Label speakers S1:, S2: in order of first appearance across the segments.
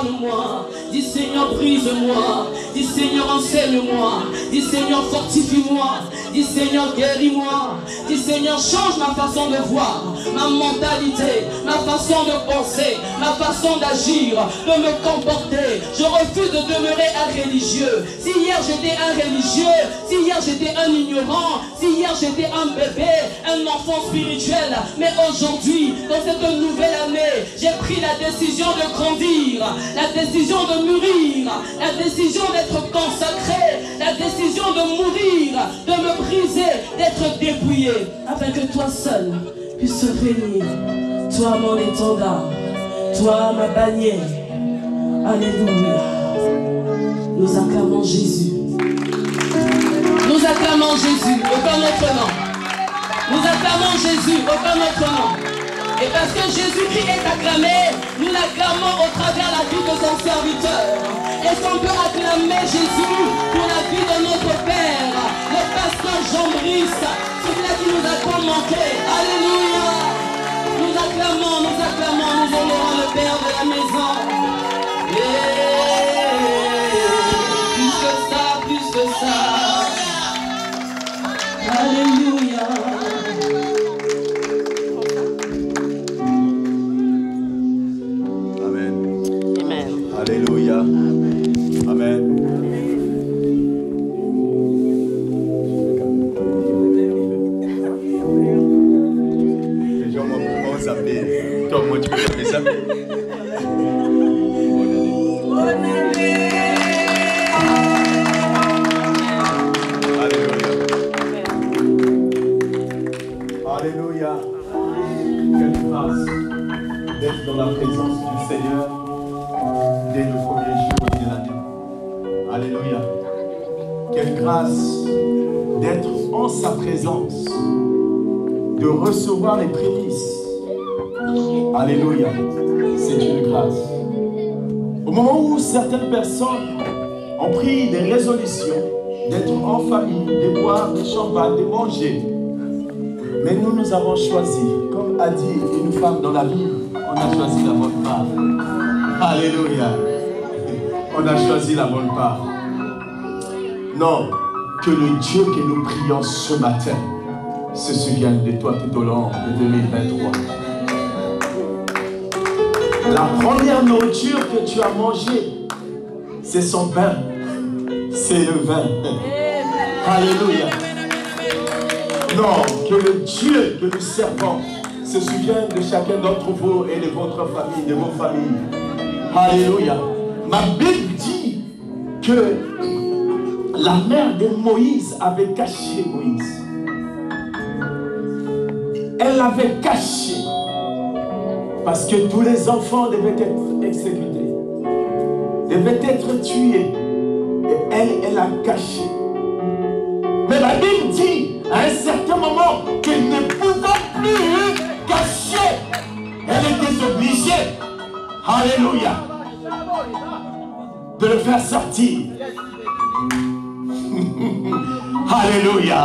S1: parle-moi. Dis Seigneur, brise-moi. Dis Seigneur, enseigne-moi. Dis Seigneur, fortifie-moi. Dis Seigneur, guéris-moi. Dis Seigneur, change ma façon de voir, ma mentalité, ma façon de penser, ma façon d'agir, de me comporter. Je refuse de demeurer un religieux. Si hier j'étais un religieux, si hier j'étais un ignorant, si hier j'étais un bébé, un enfant spirituel, mais aujourd'hui, dans cette nouvelle année, j'ai pris la décision de grandir, la décision de mûrir, la décision d'être consacré, la décision de mourir, de me briser, d'être dépouillé, afin que toi seul puisses régner. Toi mon étendard, toi ma bannière. Alléluia. Nous acclamons Jésus. Nous acclamons Jésus, aucun autre nom. Nous acclamons Jésus, aucun autre nom. Et parce que Jésus-Christ est acclamé, nous l'acclamons au travers la vie de son serviteur. Est-ce qu'on peut acclamer Jésus pour la vie de notre Père, le pasteur Jean-Brice, celui-là qui nous a tant manqué? Alléluia. Nous acclamons, nous honorons le Père de la maison. Plus que ça. Alléluia.
S2: Alléluia. Amen. Les gens m'ont zappé. Toi, moi, tu peux zapper ça. Bonne année. Alléluia. Alléluia. Quelle grâce d'être dans la présence du Seigneur dès le premier jour de l'année. Alléluia. Quelle grâce d'être en sa présence, de recevoir les prémices. Alléluia. C'est une grâce. Au moment où certaines personnes ont pris des résolutions d'être en famille, de boire des champagnes, de manger, mais nous avons choisi, comme a dit une femme dans la Bible, on a choisi la bonne part. Alléluia. On a choisi la bonne part. Non, que le Dieu que nous prions ce matin se souvienne de toi tout au long de 2023. La première nourriture que tu as mangée, c'est son pain, c'est le vin. Alléluia. Non, que le Dieu que nous servons se souvienne de chacun d'entre vous et de votre famille, de vos familles. Alléluia. Ma Bible dit que la mère de Moïse avait caché Moïse. Elle l'avait caché parce que tous les enfants devaient être exécutés, devaient être tués. Et elle a caché. Mais la Bible dit à un certain moment qu'elle ne pouvait plus cacher. Elle était obligée. Alléluia. De le faire sortir. Alléluia.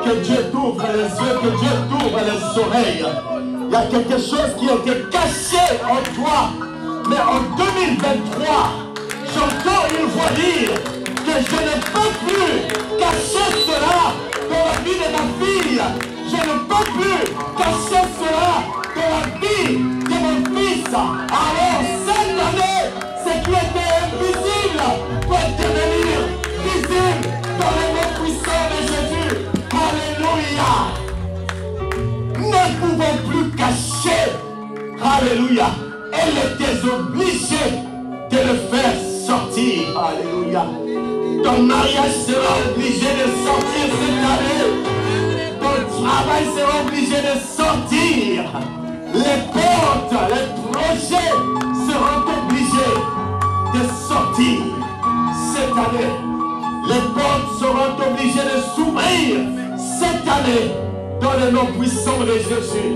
S2: Que Dieu t'ouvre les yeux, que Dieu t'ouvre les oreilles. Il y a quelque chose qui a été caché en toi. Mais en 2023, j'entends une voix dire que je ne peux plus cacher cela dans la vie de ma fille. Je ne peux plus cacher cela dans la vie de mon fils. Alors cette année, ce qui était invisible peut devenir visible dans le nom puissant de Jésus. Alléluia. Ne pouvons plus cacher. Alléluia. Elle était obligée de le faire sortir. Alléluia. Ton mariage sera obligé de sortir cette année. Ton travail sera obligé de sortir. Les portes, les projets seront obligés de sortir cette année. Les portes seront obligées de s'ouvrir cette année dans le nom puissant de Jésus.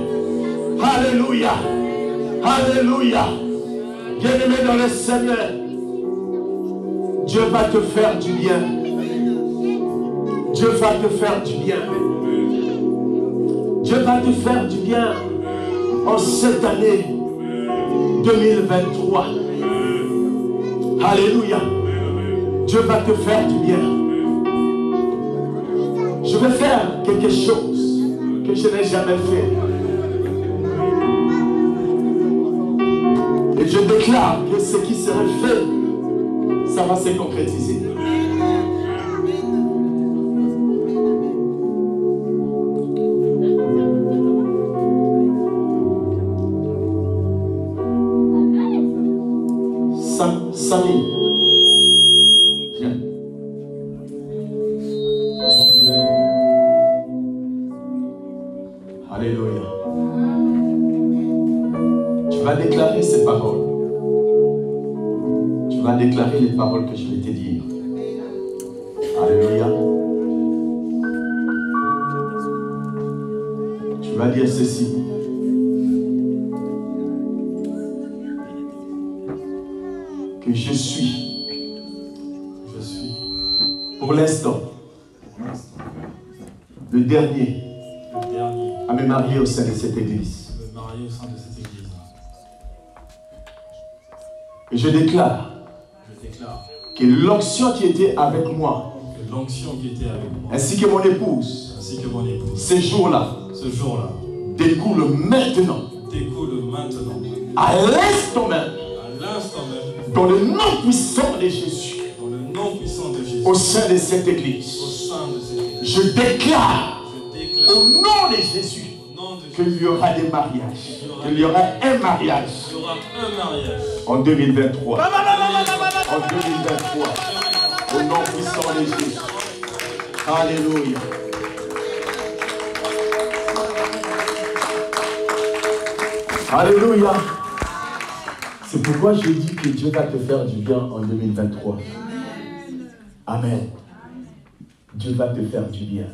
S2: Alléluia. Alléluia. Bien-aimé dans le Seigneur, Dieu va te faire du bien. Dieu va te faire du bien. Dieu va te faire du bien en cette année 2023. Alléluia. Dieu va te faire du bien. Je vais faire quelque chose que je n'ai jamais fait. Et je déclare que ce qui serait fait, ça va se concrétiser. Samy, viens. Alléluia. Tu vas déclarer ces paroles. Tu vas déclarer les paroles que je vais te dire. Alléluia. Tu vas dire ceci. Que je suis, pour l'instant, le dernier à me marier au sein de cette église. Et je déclare que l'onction qui était avec moi, ainsi que mon épouse, ce jour-là, découle maintenant, à l'instant même, dans le nom puissant de Jésus, au sein de cette église, je déclare au nom de Jésus qu'il y aura des mariages, qu'il y aura un mariage en 2023. En 2023, au nom puissant de Jésus. Alléluia. Alléluia. C'est pourquoi je dis que Dieu va te faire du bien en 2023. Amen. Dieu va te faire du bien.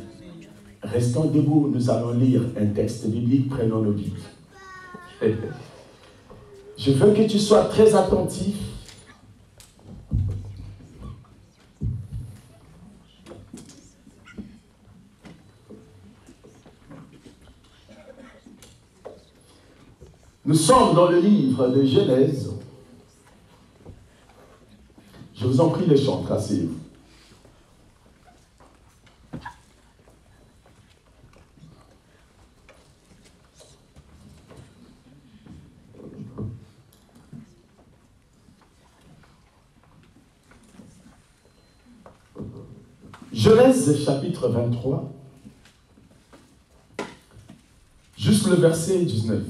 S2: Restons debout, nous allons lire un texte biblique, prenons nos Bibles. Je veux que tu sois très attentif. Nous sommes dans le livre de Genèse. Je vous en prie, les chants, tracez-vous. Genèse chapitre 23, juste le verset 19.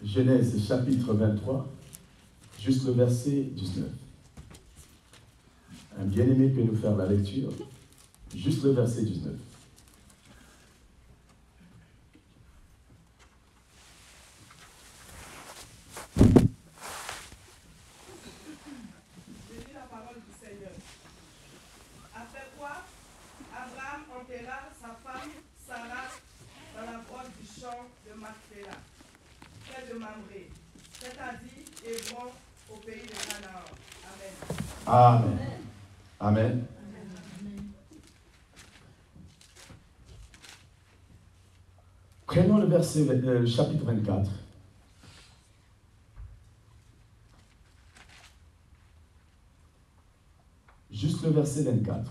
S2: Genèse chapitre 23, juste le verset 19. Un bien-aimé peut nous faire la lecture. Juste le verset 19. Amen. Amen. Prenons le verset, chapitre 24. Juste le verset 24.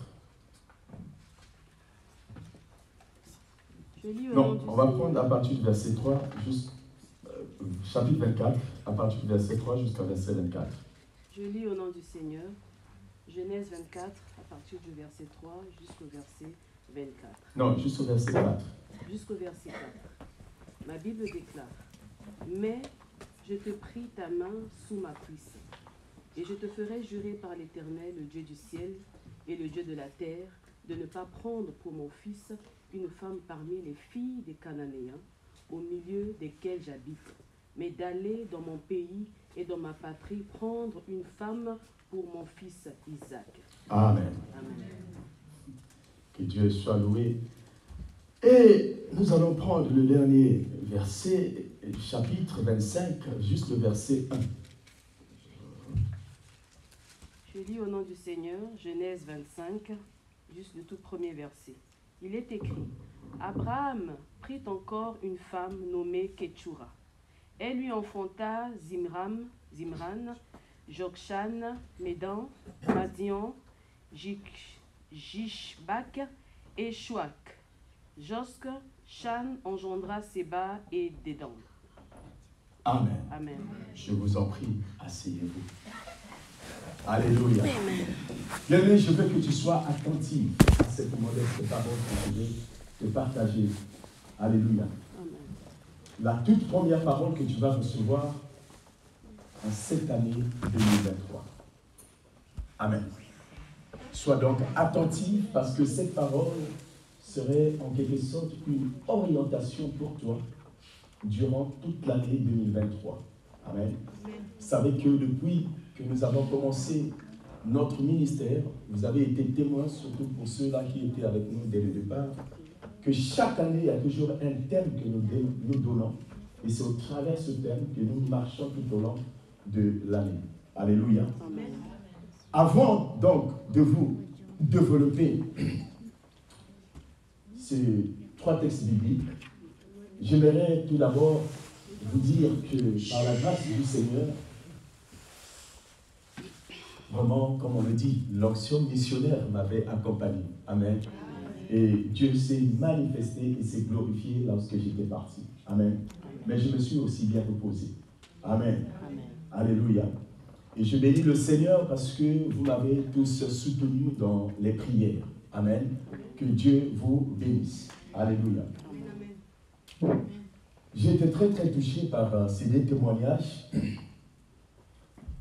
S2: Non, on va prendre à partir du verset 3, juste, chapitre 24, à partir du verset 3 jusqu'au verset 24.
S3: Je lis au nom du Seigneur, Genèse 24, à partir du verset 3 jusqu'au verset 24.
S2: Non, jusqu'au verset 4.
S3: Jusqu'au verset 4. Ma Bible déclare, « Mais je te pris ta main sous ma cuisse, et je te ferai jurer par l'Éternel, le Dieu du ciel et le Dieu de la terre, de ne pas prendre pour mon fils une femme parmi les filles des Cananéens, au milieu desquels j'habite, mais d'aller dans mon pays et dans ma patrie prendre une femme pour mon fils Isaac. »
S2: Amen.
S3: Amen.
S2: Que Dieu soit loué. Et nous allons prendre le dernier verset, chapitre 25, juste le verset 1.
S3: Je lis au nom du Seigneur, Genèse 25, juste le tout premier verset. Il est écrit, « Abraham prit encore une femme nommée Ketshura, Elle lui enfanta Zimran, Jokshan, Médan, Madian, Jishbak et Chouak. Josk, Shan engendra Séba et Dédan.
S2: Amen.
S3: Amen.
S2: Je vous en prie, asseyez-vous. Alléluia. Bien-aimé, je veux que tu sois attentif à cette modeste parole que je vais te partager. Alléluia.
S3: Amen.
S2: La toute première parole que tu vas recevoir en cette année 2023. Amen. Sois donc attentif parce que cette parole serait en quelque sorte une orientation pour toi durant toute l'année 2023. Amen. Vous savez que depuis que nous avons commencé notre ministère, vous avez été témoins, surtout pour ceux-là qui étaient avec nous dès le départ, que chaque année, il y a toujours un thème que nous donnons. Et c'est au travers de ce thème que nous marchons tout au long de l'année. Alléluia.
S3: Amen.
S2: Avant donc de vous développer ces 3 textes bibliques, j'aimerais tout d'abord vous dire que par la grâce du Seigneur, vraiment, comme on le dit, l'onction missionnaire m'avait accompagné. Amen. Et Dieu s'est manifesté et s'est glorifié lorsque j'étais parti. Amen. Mais je me suis aussi bien reposé. Amen.
S3: Amen.
S2: Alléluia. Et je bénis le Seigneur parce que vous m'avez tous soutenu dans les prières. Amen. Que Dieu vous bénisse. Alléluia. J'ai été très très touché par ces 2 témoignages.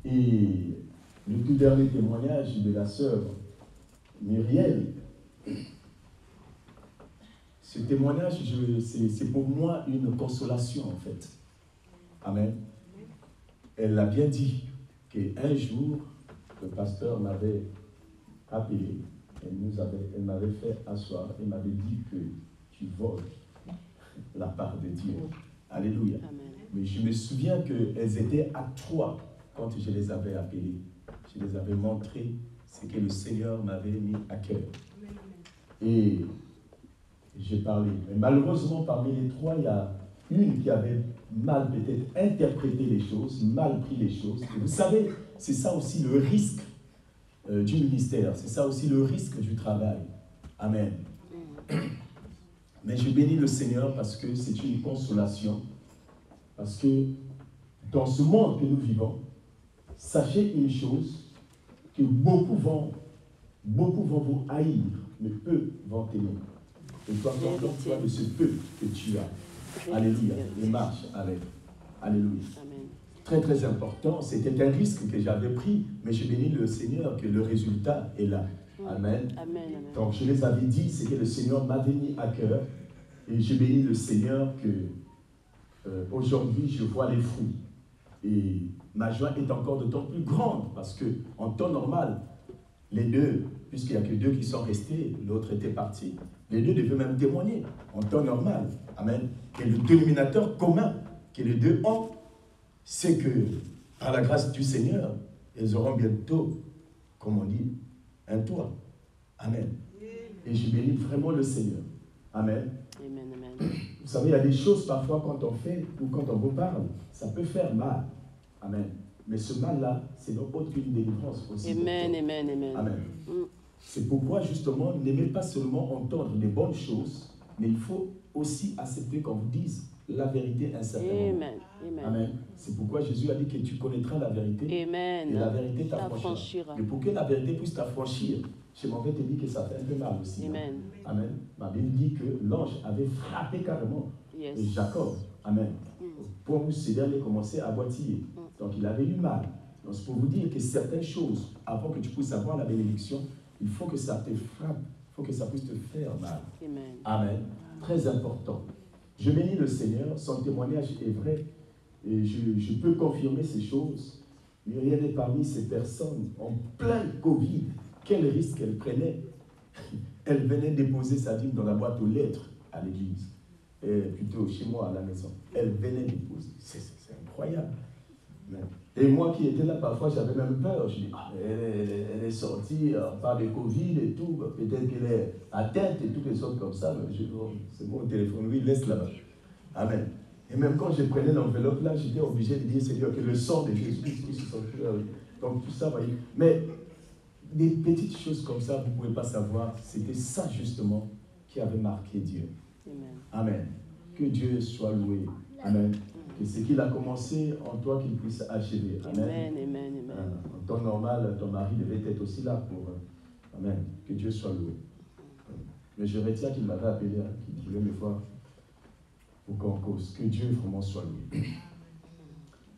S2: Et le tout dernier témoignage de la sœur Muriel. Ce témoignage, c'est pour moi une consolation en fait. Amen. Elle l'a bien dit qu'un jour, le pasteur m'avait appelé, elle m'avait fait asseoir et m'avait dit que tu voles la part de Dieu. Alléluia.
S3: Amen.
S2: Mais je me souviens qu'elles étaient à 3 quand je les avais appelées. Je les avais montré ce que le Seigneur m'avait mis à cœur. Et j'ai parlé. Mais malheureusement, parmi les 3, il y a une qui avait mal peut-être interprété les choses, mal pris les choses. Et vous savez, c'est ça aussi le risque du ministère. C'est ça aussi le risque du travail. Amen. Mais je bénis le Seigneur parce que c'est une consolation. Parce que dans ce monde que nous vivons, sachez une chose, que beaucoup vont vous haïr, mais peu vont t'aimer. Et toi, contente-toi de ce peu que tu as. Alléluia. Et marche avec. Alléluia.
S3: Amen.
S2: Très très important. C'était un risque que j'avais pris, mais je bénis le Seigneur que le résultat est là. Amen.
S3: Amen.
S2: Donc je les avais dit, c'est que le Seigneur m'avait mis à cœur. Et je bénis le Seigneur que aujourd'hui je vois les fruits. Et ma joie est encore d'autant plus grande parce que en temps normal, les 2, puisqu'il n'y a que 2 qui sont restés, l'autre était parti, les 2 devaient même témoigner en temps normal. Amen. Et le dénominateur commun que les 2 ont, c'est que par la grâce du Seigneur, ils auront bientôt, comme on dit, un toit. Amen. Et je bénis vraiment le Seigneur. Amen.
S3: Amen. Amen.
S2: Vous savez, il y a des choses parfois quand on fait ou quand on vous parle, ça peut faire mal. Amen. Mais ce mal-là, c'est donc autre qu'une délivrance aussi.
S3: Amen. Amen. Amen.
S2: Amen. C'est pourquoi justement, n'aimez pas seulement entendre les bonnes choses, mais il faut aussi accepter qu'on vous dise la vérité incertainement.
S3: Amen. Amen.
S2: Amen. C'est pourquoi Jésus a dit que tu connaîtras la vérité.
S3: Amen.
S2: Et la vérité t'affranchira.
S3: T'affranchira.
S2: Mais pour que la vérité puisse t'affranchir, je m'en vais te dire que ça fait un peu mal aussi.
S3: Amen.
S2: Amen. Ma Bible dit que l'ange avait frappé carrément
S3: Yes.
S2: Jacob. Amen. Au point où ce dernier commençait à boitiller. Donc il avait eu mal. Donc c'est pour vous dire que certaines choses, avant que tu puisses avoir la bénédiction, il faut que ça te frappe, il faut que ça puisse te faire mal.
S3: Amen.
S2: Amen. Très important. Je bénis le Seigneur, son témoignage est vrai et je peux confirmer ces choses. Muriel est parmi ces personnes en plein Covid. Quel risque elle prenait? Elle venait déposer sa dîme dans la boîte aux lettres à l'église, et plutôt chez moi à la maison. Elle venait déposer. C'est incroyable. Et moi qui étais là, parfois j'avais même peur. Je dis, elle est sortie, on parle de Covid et tout, peut-être qu'elle est atteinte et toutes les choses comme ça. Mais c'est bon, au téléphone, oui, laisse là-bas. Amen. Et même quand je prenais l'enveloppe là, j'étais obligé de dire, Seigneur, que le sang de Jésus-Christ sur son cœur. Donc tout ça, vous voyez. Mais des petites choses comme ça, vous ne pouvez pas savoir. C'était ça justement qui avait marqué Dieu.
S3: Amen.
S2: Amen. Que Dieu soit loué. Amen. Que ce qu'il a commencé en toi, qu'il puisse achever. Amen.
S3: Amen, amen, amen.
S2: En temps normal, ton mari devait être aussi là pour... Amen. Que Dieu soit loué. Mais je retiens qu'il m'avait appelé, qu'il voulait me voir pour qu'on cause. Que Dieu vraiment soit loué.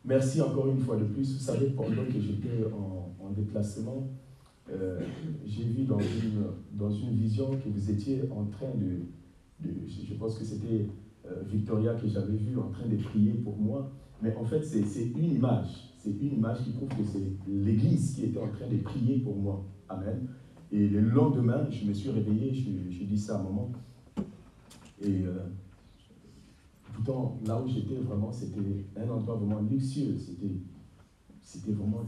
S2: Merci encore une fois de plus. Vous savez, pendant que j'étais en déplacement, j'ai vu dans une vision que vous étiez en train je pense que c'était Victoria que j'avais vu en train de prier pour moi. Mais en fait, c'est une image. C'est une image qui prouve que c'est l'Église qui était en train de prier pour moi. Amen. Et le lendemain, je me suis réveillé, j'ai dit ça à maman. Et pourtant, là où j'étais vraiment, c'était un endroit vraiment luxueux. C'était vraiment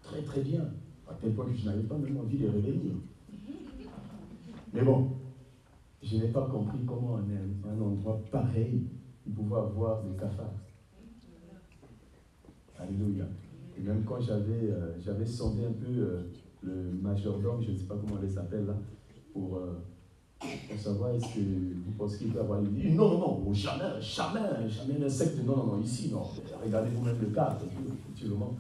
S2: très très bien. À tel point que je n'avais pas même envie de revenir. Mais bon, je n'ai pas compris comment un endroit pareil pouvait avoir des cafards. Alléluia. Et même quand j'avais sondé un peu le majordome, je ne sais pas comment on les appelle là, pour savoir est-ce que vous pensez qu'il peut avoir une vie. Non, jamais un secte, non, ici, non. Regardez vous-même le cadre, effectivement.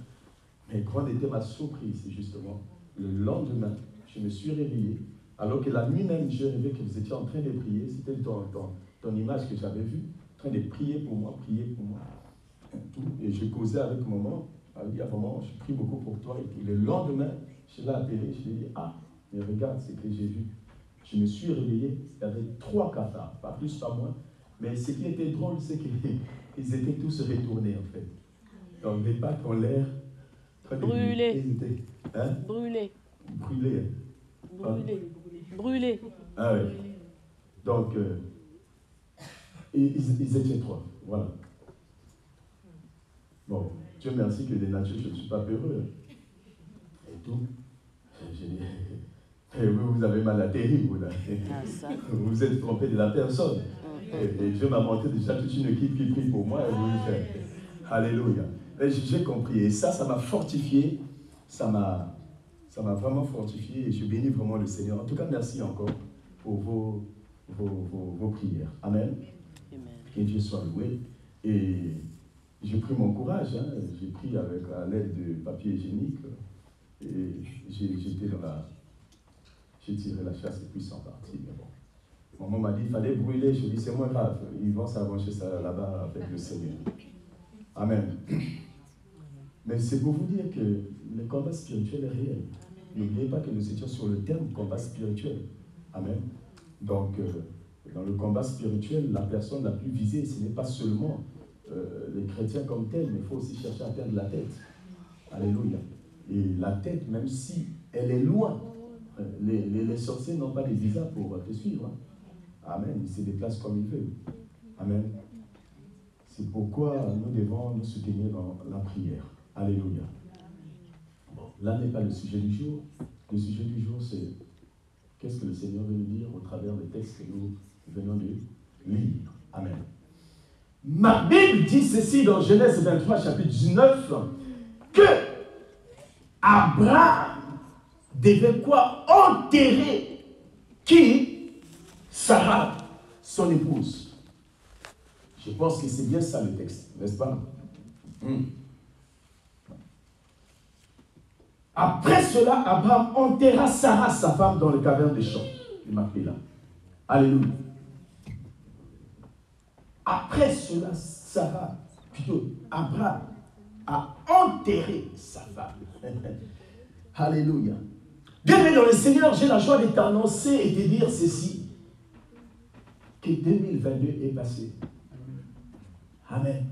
S2: Mais grande était ma surprise, justement. Le lendemain, je me suis réveillé, alors que la nuit même, j'ai rêvé que vous étiez en train de prier. C'était ton image que j'avais vue, en train de prier pour moi. Et je causais avec maman. Elle dit à maman, je prie beaucoup pour toi. Et puis le lendemain, je l'ai appelé, je lui ai dit, ah, mais regarde ce que j'ai vu. Je me suis réveillé, il y avait 3 cafards, pas plus, pas moins. Mais ce qui était drôle, c'est qu'ils étaient tous retournés, en fait. Donc les pattes en l'air.
S3: Brûlés.
S2: Hein?
S3: Brûlés.
S2: Brûlés. Ah oui. Donc, ils étaient 3. Voilà. Bon, Dieu merci que de nature, je ne suis pas peureux. Et tout. Vous avez mal atterri, vous là. Vous vous êtes trompé de la personne. Et Dieu m'a montré déjà toute une équipe qui prie pour moi. Et vous, alléluia. J'ai compris. Et ça m'a fortifié. Ça m'a vraiment fortifié. Et je bénis vraiment le Seigneur. En tout cas, merci encore pour vos prières. Amen.
S3: Amen.
S2: Que Dieu soit loué. Et j'ai pris mon courage. J'ai pris à l'aide de papier hygiénique. Et j'étais dans la... J'ai tiré la chasse et puis ils sont partis. Mais bon. Maman m'a dit qu'il fallait brûler. Je dis c'est moins grave. Ils vont s'avancer ça là-bas avec le Seigneur. Amen. Mais c'est pour vous dire que le combat spirituel est réel. N'oubliez pas que nous étions sur le terme combat spirituel. Amen. Donc, dans le combat spirituel, la personne la plus visée, ce n'est pas seulement les chrétiens comme tels, mais il faut aussi chercher à atteindre la tête. Alléluia. Et la tête, même si elle est loin, les sorciers n'ont pas des visas pour te suivre. Amen. Ils se déplacent comme ils veulent. Amen. C'est pourquoi nous devons nous soutenir dans la prière. Alléluia. Bon, là n'est pas le sujet du jour. Le sujet du jour, c'est qu'est-ce que le Seigneur veut nous dire au travers des textes que nous venons de lire. Amen. Ma Bible dit ceci dans Genèse 23, chapitre 19, que Abraham devait quoi? Enterrer qui? Sarah, son épouse. Je pense que c'est bien ça le texte, n'est-ce pas? Après cela, Abraham enterra Sarah, sa femme, dans le caverne des champs. Il m'a pris là. Alléluia. Après cela, Abraham a enterré sa femme. Alléluia. Bien-aimé dans le Seigneur, j'ai la joie de t'annoncer et de dire ceci, que 2022 est passé. Amen.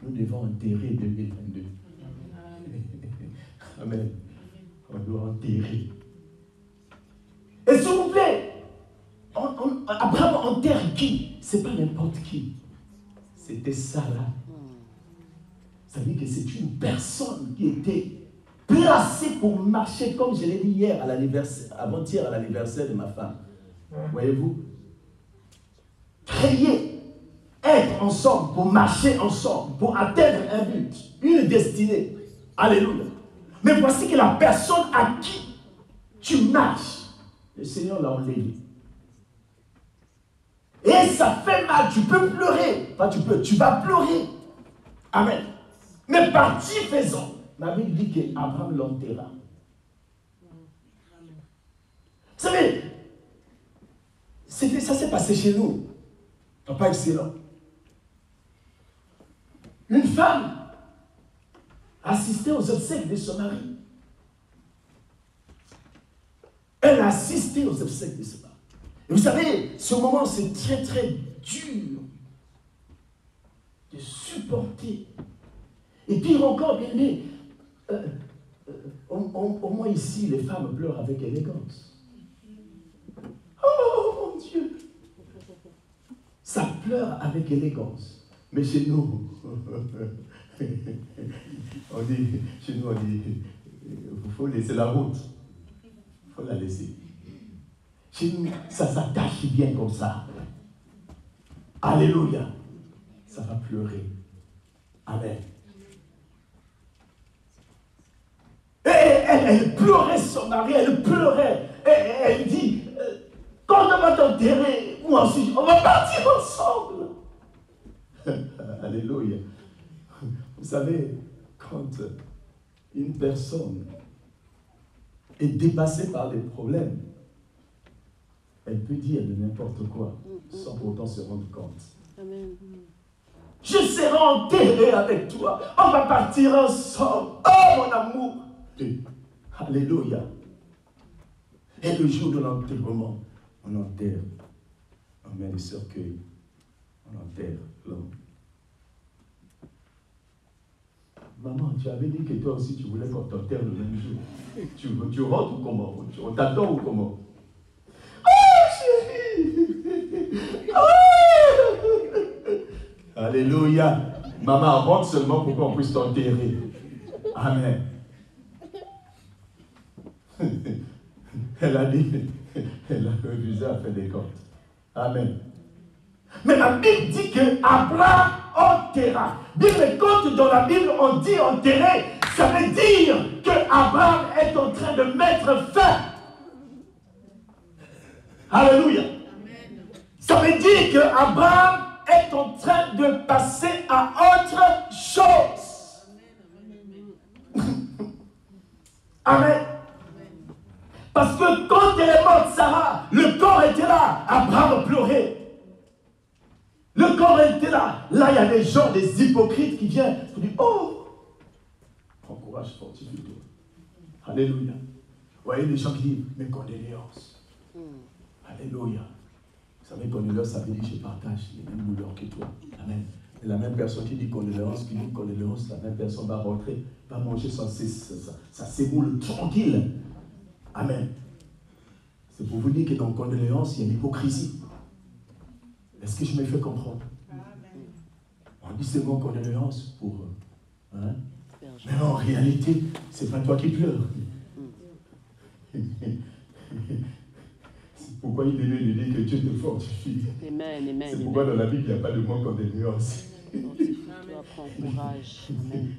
S2: Nous devons enterrer 2022. Amen. On doit enterrer. Et s'il vous plaît, Abraham enterre qui? C'est pas n'importe qui. C'était Sarah. Ça veut dire que c'est une personne qui était placée pour marcher, comme je l'ai dit hier, avant-hier à l'anniversaire de ma femme. Voyez-vous? Créée être ensemble, pour marcher ensemble, pour atteindre un but, une destinée. Alléluia. Mais voici que la personne à qui tu marches, le Seigneur l'a enlevé. Et ça fait mal, tu peux pleurer. Enfin, tu vas pleurer. Amen. Mais parti faisant, la Bible dit qu'Abraham l'enterra. Vous savez, ça s'est passé chez nous. Papa excellent. Une femme assistait aux obsèques de son mari. Elle a assisté aux obsèques de son mari. Et vous savez, ce moment, c'est très très dur de supporter. Et pire encore, bien aimé, au moins ici, les femmes pleurent avec élégance. Oh mon Dieu! Ça pleure avec élégance. Mais chez nous, chez nous, on dit, il faut laisser la route. Il faut la laisser. Chez nous, ça s'attache bien comme ça. Alléluia. Ça va pleurer. Amen. Et elle pleurait son mari, elle pleurait. Et elle dit, quand on va t'enterrer, moi aussi, on va partir ensemble. Alléluia. Vous savez, quand une personne est dépassée par des problèmes, elle peut dire de n'importe quoi sans pourtant se rendre compte. Amen. Je serai enterré avec toi. On va partir ensemble. Oh mon amour. Alléluia. Et le jour de l'enterrement, on enterre. On met le cercueil. On enterre l'homme. Maman, tu avais dit que toi aussi tu voulais qu'on t'enterre le même jour. Tu rentres ou comment? On t'attend ou comment? Alléluia. Maman, rentre seulement pour qu'on puisse t'enterrer. Amen. Elle a dit, elle a refusé à faire des comptes. Amen. Mais la Bible dit que Abraham enterra. Bible compte dans la Bible, on dit enterrer. Ça veut dire que Abraham est en train de mettre fin. Alléluia. Amen. Ça veut dire que Abraham est en train de passer à autre chose. Amen. Parce que quand elle est morte, Sarah, le corps était là. Abraham pleurait. Le corps était là. Là, il y a des gens, des hypocrites qui viennent. Ils disent, oh, prends courage, fortifie-toi. Alléluia. Vous voyez les gens qui disent, mes condoléances. Alléluia. Vous savez, condoléances, ça veut dire, je partage les mêmes douleurs que toi. Amen. Et la même personne qui dit condoléances, la même personne va rentrer, va manger sa sémoule tranquille. Amen. C'est pour vous dire que dans condoléances, il y a l'hypocrisie. Est-ce que je me fais comprendre? Amen. On dit seulement condoléances pour... Hein? Mais en réalité, c'est pas toi qui pleures. C'est pourquoi il est venu dire que Dieu te fortifie. Amen, amen. C'est pourquoi dans la Bible, il n'y a pas de mot condoléances. Fortifie-toi, prends courage. Amen.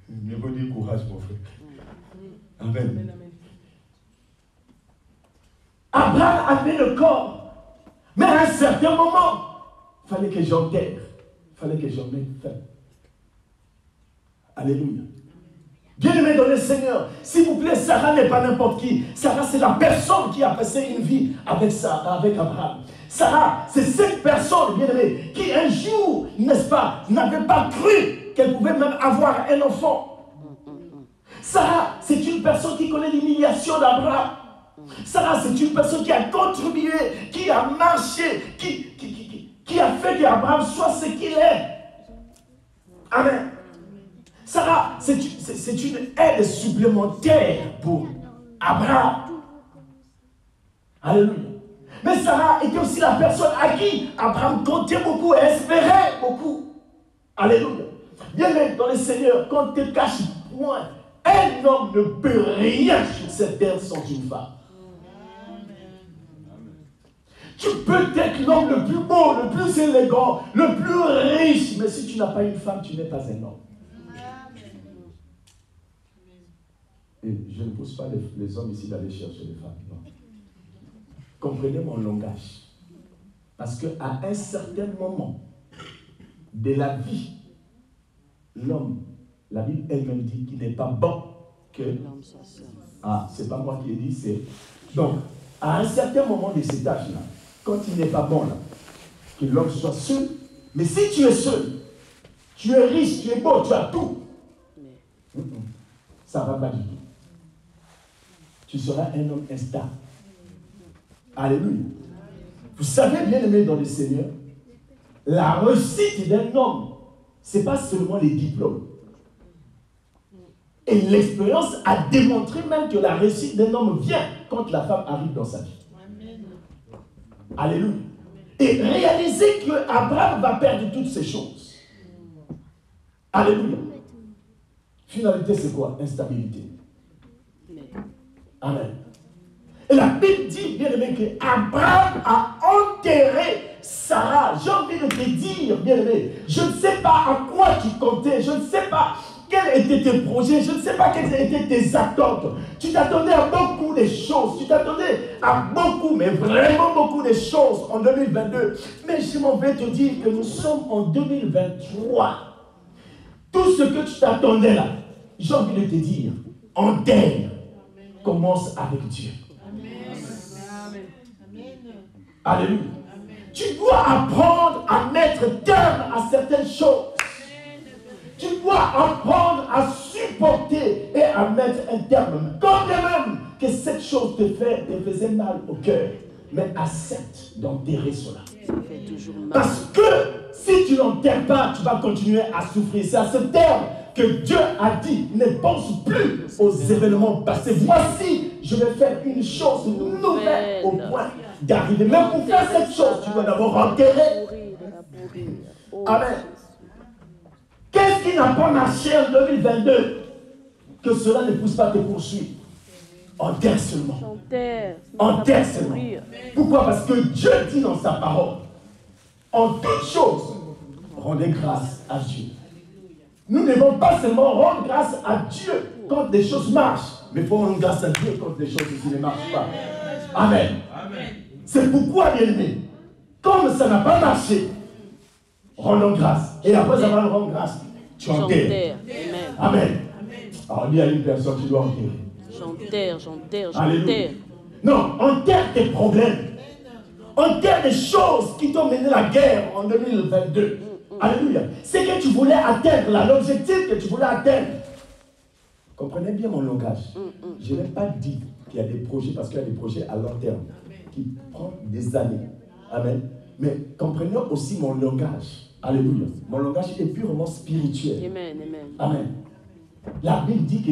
S2: Mais bon, dis courage, mon frère. Amen. Amen. Abraham avait le corps. Mais à un certain moment, il fallait que j'enterre. Il fallait que j'en mette fin. Alléluia. Bien-aimé dans le Seigneur, s'il vous plaît, Sarah n'est pas n'importe qui. Sarah, c'est la personne qui a passé une vie avec Abraham. Sarah, c'est cette personne, bien-aimé, qui un jour, n'est-ce pas, n'avait pas cru qu'elle pouvait même avoir un enfant. Sarah, c'est une personne qui connaît l'humiliation d'Abraham. Sarah, c'est une personne qui a contribué, qui a marché, qui a fait qu'Abraham soit ce qu'il est. Amen. Sarah, c'est une aide supplémentaire pour Abraham. Alléluia. Mais Sarah était aussi la personne à qui Abraham comptait beaucoup et espérait beaucoup. Alléluia. Bien-aimé dans le Seigneur, quand tu te caches point, un homme ne peut rien sur cette terre sans une femme. Tu peux être l'homme le plus beau, le plus élégant, le plus riche, mais si tu n'as pas une femme, tu n'es pas un homme. Et je ne pousse pas les hommes ici d'aller chercher les femmes. Non. Comprenez mon langage. Parce qu'à un certain moment de la vie, l'homme, la Bible elle-même dit qu'il n'est pas bon que l'homme soit seul. Ah, c'est pas moi qui l'ai dit, c'est... Donc, à un certain moment de cet âge-là, quand il n'est pas bon là, que l'homme soit seul, mais si tu es seul, tu es riche, tu es beau, tu as tout, ça ne va pas du tout. Tu seras un homme instable. Alléluia. Vous savez, bien aimé dans le Seigneur, la réussite d'un homme, ce n'est pas seulement les diplômes. Et l'expérience a démontré même que la réussite d'un homme vient quand la femme arrive dans sa vie. Alléluia. Et réaliser qu'Abraham va perdre toutes ces choses. Alléluia. Finalité, c'est quoi? Instabilité. Amen. Et la Bible dit, bien aimé, qu'Abraham a enterré Sarah. J'ai envie de te dire, bien aimé, je ne sais pas à quoi tu comptais, je ne sais pas quels étaient tes projets, je ne sais pas quelles étaient tes attentes. Tu t'attendais à beaucoup de choses, tu t'attendais à beaucoup, mais vraiment beaucoup de choses en 2022. Mais je m'en vais te dire que nous sommes en 2023. Tout ce que tu t'attendais là, j'ai envie de te dire, en terre, commence avec Dieu. Amen. Alléluia. Tu dois apprendre à mettre terme à certaines choses. Tu dois apprendre à supporter et à mettre un terme. Quand même que cette chose te faisait mal au cœur, mais accepte d'enterrer cela. Ça fait toujours mal. Parce que si tu n'enterres pas, tu vas continuer à souffrir. C'est à ce terme que Dieu a dit, ne pense plus aux événements passés. Voici, je vais faire une chose nouvelle au point d'arriver. Mais pour faire cette chose, tu dois d'abord enterrer. Amen. Qu'est-ce qui n'a pas marché en 2022 que cela ne pousse pas te poursuivre? Enterre seulement. Enterre seulement. Pourquoi? Parce que Dieu dit dans sa parole, en toutes choses, rendez grâce à Dieu. Nous ne devons pas seulement rendre grâce à Dieu quand les choses marchent, mais il faut rendre grâce à Dieu quand les choses ne marchent pas. Amen. C'est pourquoi, bien aimé, comme ça n'a pas marché, rendons grâce. Et après avoir rendu grâce, tu enterres. Amen. Alors, il y a une personne qui doit enterrer. J'enterre. Non, enterre tes problèmes. Enterre des choses qui t'ont mené la guerre en 2022. Alléluia. C'est que tu voulais atteindre, l'objectif que tu voulais atteindre. Comprenez bien mon langage. Je n'ai pas dit qu'il y a des projets, parce qu'il y a des projets à long terme qui prennent des années. Amen. Mais comprenez aussi mon langage. Alléluia. Mon langage est purement spirituel. Amen. Amen. La Bible dit que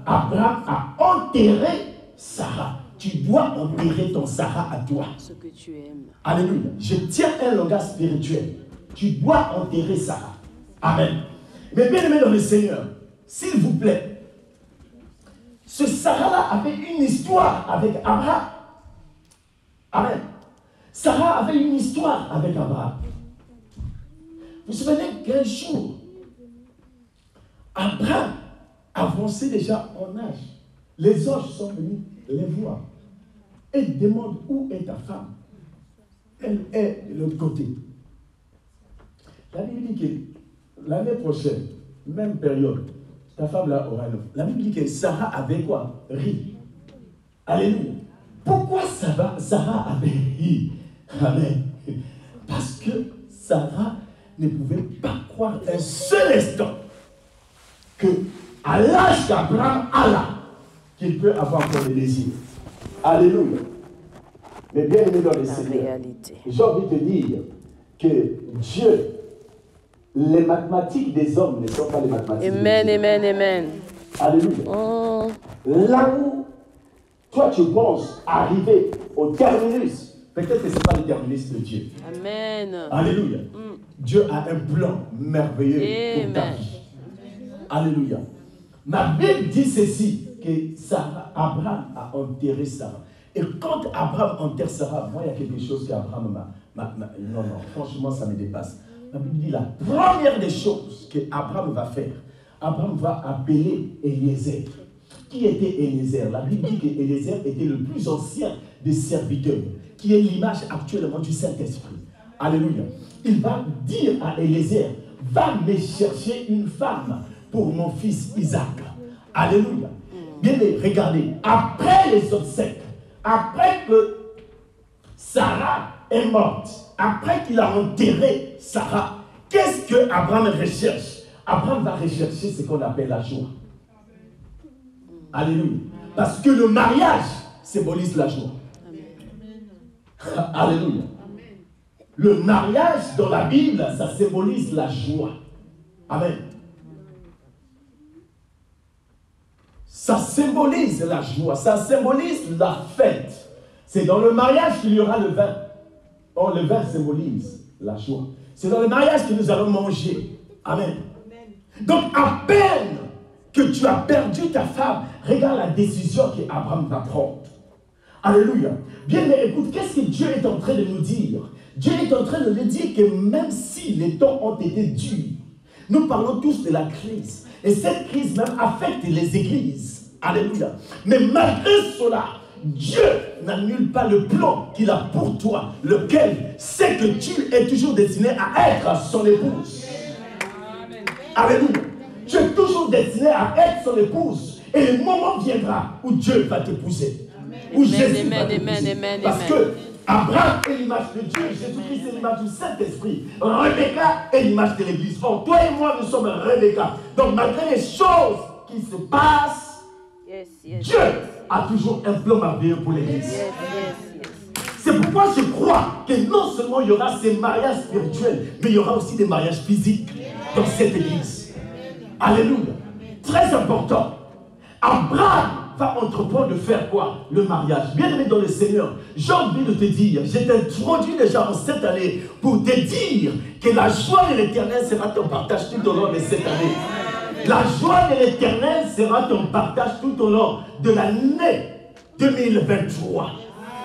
S2: Abraham a enterré Sarah. Tu dois enterrer ton Sarah à toi. Ce que tu aimes. Alléluia. Je tiens un langage spirituel. Tu dois enterrer Sarah. Amen. Mais bien aimé dans le Seigneur, s'il vous plaît, ce Sarah-là avait une histoire avec Abraham. Amen. Sarah avait une histoire avec Abraham. Vous vous souvenez qu'un jour, Abraham avançait déjà en âge. Les anges sont venus les voir et demandent où est ta femme. Elle est de l'autre côté. La Bible dit que l'année prochaine, même période, ta femme là aura un enfant. La Bible dit que Sarah avait quoi? Ri. Alléluia. Pourquoi Sarah avait ri? Amen. Parce que Sarah ne pouvait pas croire un seul instant que à l'âge qu'Abraham a là, qu'il peut avoir encore des désirs. Alléluia. Mais bien aimé dans les Seigneurs, j'ai envie de dire que Dieu, les mathématiques des hommes ne sont pas les mathématiques des Dieu. Amen. Alléluia. Là où toi tu penses arriver au terminus, peut-être que ce n'est pas le terminus de Dieu. Amen. Alléluia. Dieu a un plan merveilleux pour ta vie. Alléluia. Ma Bible dit ceci, que Abraham a enterré Sarah. Et quand Abraham enterre Sarah, moi, il y a quelque chose qu'Abraham non, franchement, ça me dépasse. La Bible dit la première des choses qu'Abraham va faire, Abraham va appeler Eliezer. Qui était Eliezer? La Bible dit qu'Eliezer était le plus ancien des serviteurs, qui est l'image actuellement du Saint-Esprit. Alléluia. Il va dire à Eliezer, va me chercher une femme pour mon fils Isaac. Alléluia. Bien, regardez, après les obsèques, après que Sarah est morte, après qu'il a enterré Sarah, qu'est-ce que Abraham recherche? Abraham va rechercher ce qu'on appelle la joie. Alléluia. Parce que le mariage symbolise la joie. Alléluia. Le mariage dans la Bible, ça symbolise la joie. Amen. Ça symbolise la joie, ça symbolise la fête. C'est dans le mariage qu'il y aura le vin. Or, le vin symbolise la joie. C'est dans le mariage que nous allons manger. Amen. Donc, à peine que tu as perdu ta femme, regarde la décision qu'Abraham va prendre. Alléluia. Bien, mais écoute, qu'est-ce que Dieu est en train de nous dire? Dieu est en train de nous dire que même si les temps ont été durs, nous parlons tous de la crise. Et cette crise même affecte les églises. Alléluia. Mais malgré cela, Dieu n'annule pas le plan qu'il a pour toi, lequel c'est que tu es toujours destiné à être son épouse. Alléluia. Tu es toujours destiné à être son épouse. Et le moment viendra où Dieu va t'épouser. Où Jésus va t'épouser. Parce que Abraham est l'image de Dieu, Jésus-Christ est l'image du Saint-Esprit, Rebecca est l'image de l'Église. Or, toi et moi, nous sommes Rebecca. Donc, malgré les choses qui se passent, Dieu a toujours un plan merveilleux pour l'Église. C'est pourquoi je crois que non seulement il y aura ces mariages spirituels, mais il y aura aussi des mariages physiques dans cette Église. Alléluia. Très important. Abraham va entreprendre de faire quoi? Le mariage. Bien aimé dans le Seigneur, j'ai envie de te dire, j'ai introduit déjà en cette année pour te dire que la joie de l'Éternel sera ton partage tout au long de cette année. La joie de l'Éternel sera ton partage tout au long de l'année 2023.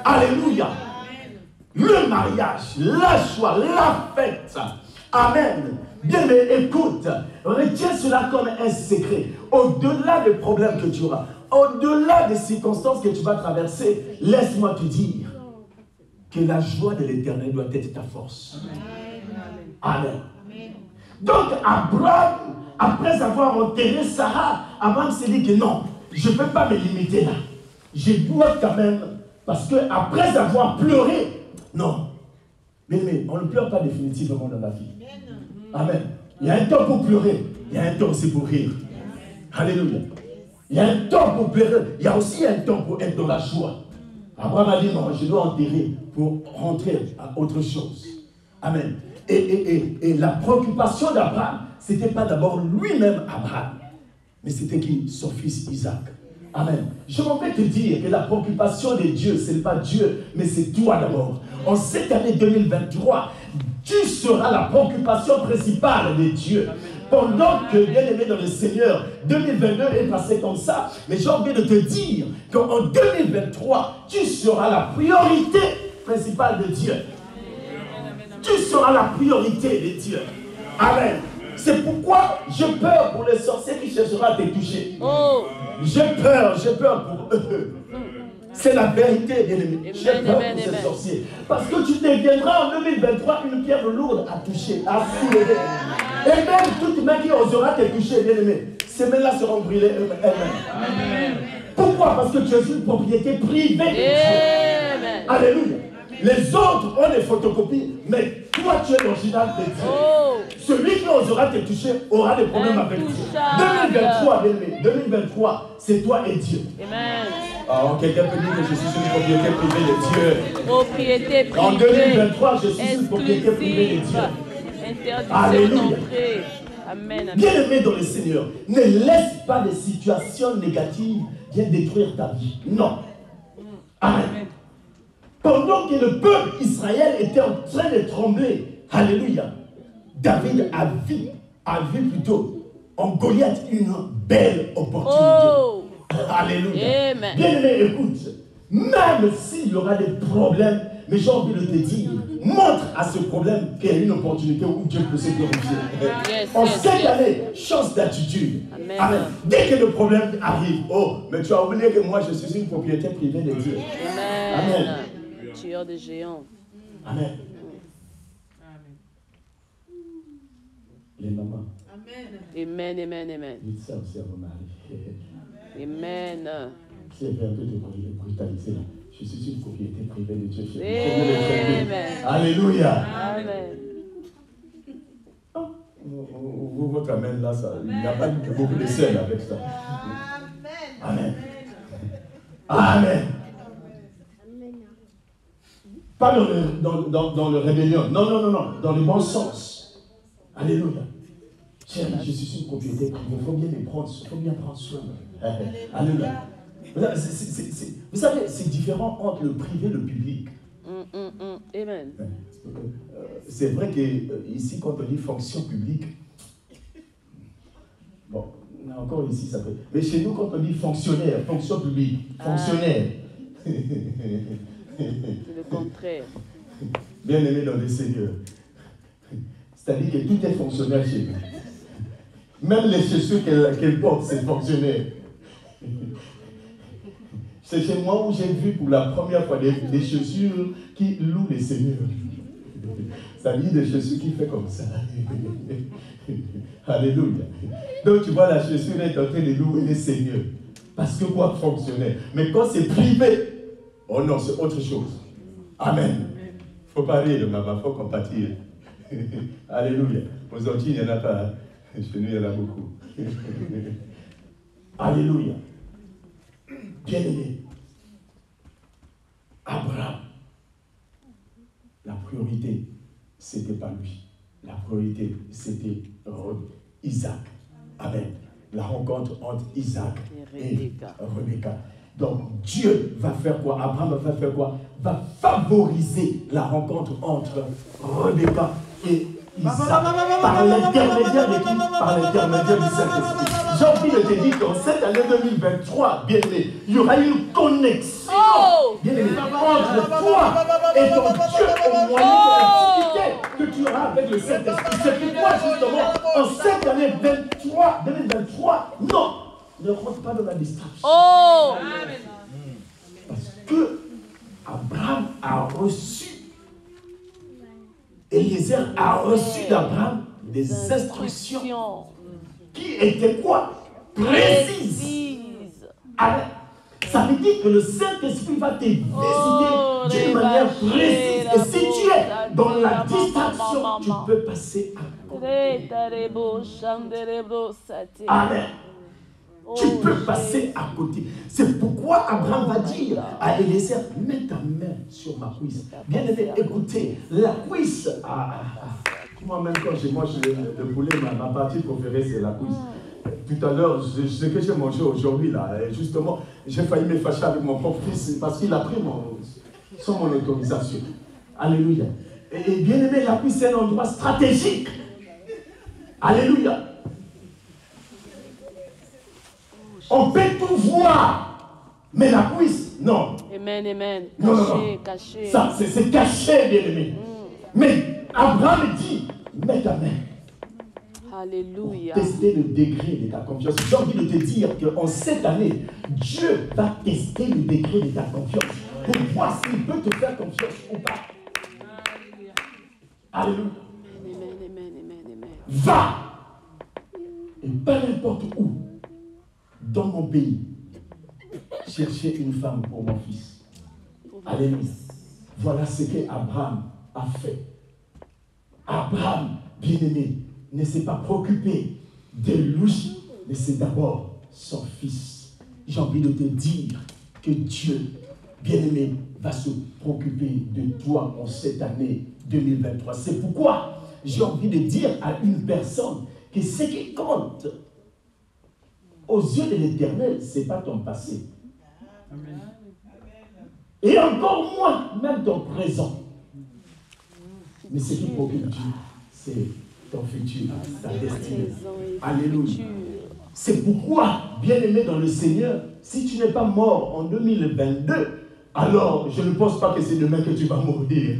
S2: Alléluia. Le mariage, la joie, la fête. Amen. Bien, mais écoute, retiens cela comme un secret. Au-delà des problèmes que tu auras, au-delà des circonstances que tu vas traverser, laisse-moi te dire que la joie de l'Éternel doit être ta force. Amen. Donc, Abraham, après avoir enterré Sarah, Abraham s'est dit que non, je ne peux pas me limiter là. Je dois quand même, parce que après avoir pleuré, non. Mais on ne pleure pas définitivement dans la vie. Amen. Il y a un temps pour pleurer, il y a un temps aussi pour rire. Alléluia. Il y a un temps pour pleurer, il y a aussi un temps pour être dans la joie. Abraham a dit non, je dois enterrer pour rentrer à autre chose. Amen. Et la préoccupation d'Abraham, ce n'était pas d'abord lui-même Abraham, mais c'était qui? Son fils Isaac. Amen. Je m'en vais te dire que la préoccupation de Dieu, ce n'est pas Dieu, mais c'est toi d'abord. En cette année 2023, tu seras la préoccupation principale de Dieu. Pendant que, bien aimé dans le Seigneur, 2022 est passé comme ça, mais j'ai envie de te dire qu'en 2023, tu seras la priorité principale de Dieu. Tu seras la priorité de Dieu. Amen. C'est pourquoi j'ai peur pour les sorciers qui chercheront à te toucher. Oh. J'ai peur pour eux. C'est la vérité, bien-aimé. J'ai peur pour ces sorciers. Parce que tu deviendras en 2023 une pierre lourde à toucher, à soulever. Et même toute main qui osera te toucher, bien-aimé, ces mains-là seront brûlées elles-mêmes. Pourquoi? Parce que tu es une propriété privée de Dieu. Alléluia. Les autres ont des photocopies, mais toi tu es l'original de Dieu. Oh. Celui qui osera te toucher aura des problèmes avec Dieu. 2023, bien-aimé, 2023, c'est toi et Dieu. Amen. Oh, quelqu'un peut dire que je suis une propriété privée de Dieu. Propriété privée. En 2023, je suis une propriété privée de Dieu. Alléluia. Amen. Bien-aimé dans le Seigneur, ne laisse pas les situations négatives viennent détruire ta vie. Non. Amen. Pendant que le peuple Israël était en train de trembler, alléluia, David a vu plutôt en Goliath une belle opportunité. Oh. Alléluia. Amen. Bien aimé, écoute, Même s'il y aura des problèmes, mais j'ai envie de te dire, montre à ce problème qu'il y a une opportunité où Dieu peut se glorifier. En cette année, change d'attitude. Amen. Dès que le problème arrive, oh, mais tu as oublié que moi je suis une propriété privée de Dieu.
S3: Amen. Tueur de géants.
S2: Amen. Les mamans.
S3: Amen, amen, amen.
S2: Dites ça aussi à vos maris.
S3: Amen.
S2: C'est un peu de brutalité. Je suis une propriété privée de Dieu.
S3: Amen.
S2: Alléluia.
S3: Amen.
S2: Votre amen là, ça, il n'y a pas beaucoup de sel avec ça. Amen. Amen. Pas dans le rébellion. Non. Dans le bon sens. Alléluia. Chérie, je suis une propriété privée. Il faut bien me prendre. Il faut bien prendre soin. Alléluia. Vous savez, c'est différent entre le privé et le public.
S3: Amen.
S2: C'est vrai qu'ici, quand on dit fonction publique, bon, encore ici, ça peut. Mais chez nous, quand on dit fonctionnaire, fonction publique, fonctionnaire.
S3: C'est le contraire.
S2: Bien aimé dans le Seigneur. C'est-à-dire que tout est fonctionnaire chez nous. Même les chaussures qu'elle porte, c'est fonctionnaire. C'est chez moi où j'ai vu pour la première fois des chaussures qui louent les seigneurs. C'est-à-dire des chaussures qui fait comme ça. Alléluia. Donc tu vois, la chaussure est en train de louer les seigneurs. Parce que quoi, fonctionnaire. Mais quand c'est privé, oh non, c'est autre chose. Amen. Il ne faut pas rire, maman, il faut compatir. Alléluia. Aux Antilles, il n'y en a pas. Chez nous, il y en a beaucoup. Alléluia. Bien-aimé, Abraham, la priorité, c'était pas lui. La priorité, c'était Isaac. Amen. La rencontre entre Isaac et Rebecca. Donc, Dieu va faire quoi? Abraham va faire quoi? Va favoriser la rencontre entre Rebecca et Isaac. Par l'intermédiaire de qui? Par l'intermédiaire du Saint-Esprit. J'ai envie de te dire qu'en cette année 2023, bien aimé, il y aura une connexion, bien aimé, entre toi et ton Dieu au moyen de l'intimité que tu auras avec le Saint-Esprit. C'est pourquoi, justement, en cette année 2023, non, ne rentre pas dans la distraction. Parce que Abraham a reçu, Eliezer a reçu d'Abraham des instructions qui étaient quoi? Précises. Alors, ça veut dire que le Saint-Esprit va te décider d'une manière précise. Et si tu es dans la distraction, tu peux passer à côté. Amen. Tu peux passer à côté. C'est pourquoi Abraham va dire à Eliezer, mets ta main sur ma cuisse. Bien aimé, écoutez, la cuisse, moi-même quand je mange le poulet, ma partie préférée c'est la cuisse. Tout à l'heure, ce que j'ai mangé aujourd'hui, là, justement, j'ai failli me fâcher avec mon propre fils parce qu'il a pris sans mon autorisation. Alléluia. Et bien aimé, la cuisse c'est un endroit stratégique. Alléluia. On peut tout voir, mais la cuisse, non.
S3: Amen, amen.
S2: Caché. Ça, c'est caché, bien aimé. Mais Abraham dit, mets ta main.
S3: Alléluia.
S2: Pour tester le degré de ta confiance. J'ai envie de te dire qu'en cette année, Dieu va tester le degré de ta confiance pour voir s'il peut te faire confiance ou pas. Alléluia.
S3: Amen.
S2: Va. Et pas n'importe où. Dans mon pays, chercher une femme pour mon fils. Alléluia. Voilà ce qu'Abraham a fait. Abraham, bien-aimé, ne s'est pas préoccupé de lui, mais c'est d'abord son fils. J'ai envie de te dire que Dieu, bien-aimé, va se préoccuper de toi en cette année 2023. C'est pourquoi j'ai envie de dire à une personne que ce qui compte aux yeux de l'Éternel, ce n'est pas ton passé. Amen. Et encore moins, même ton présent. Mais ce qui préoccupe Dieu, c'est ton futur, ta destinée. Alléluia. C'est pourquoi, bien-aimé dans le Seigneur, si tu n'es pas mort en 2022, alors je ne pense pas que c'est demain que tu vas mourir.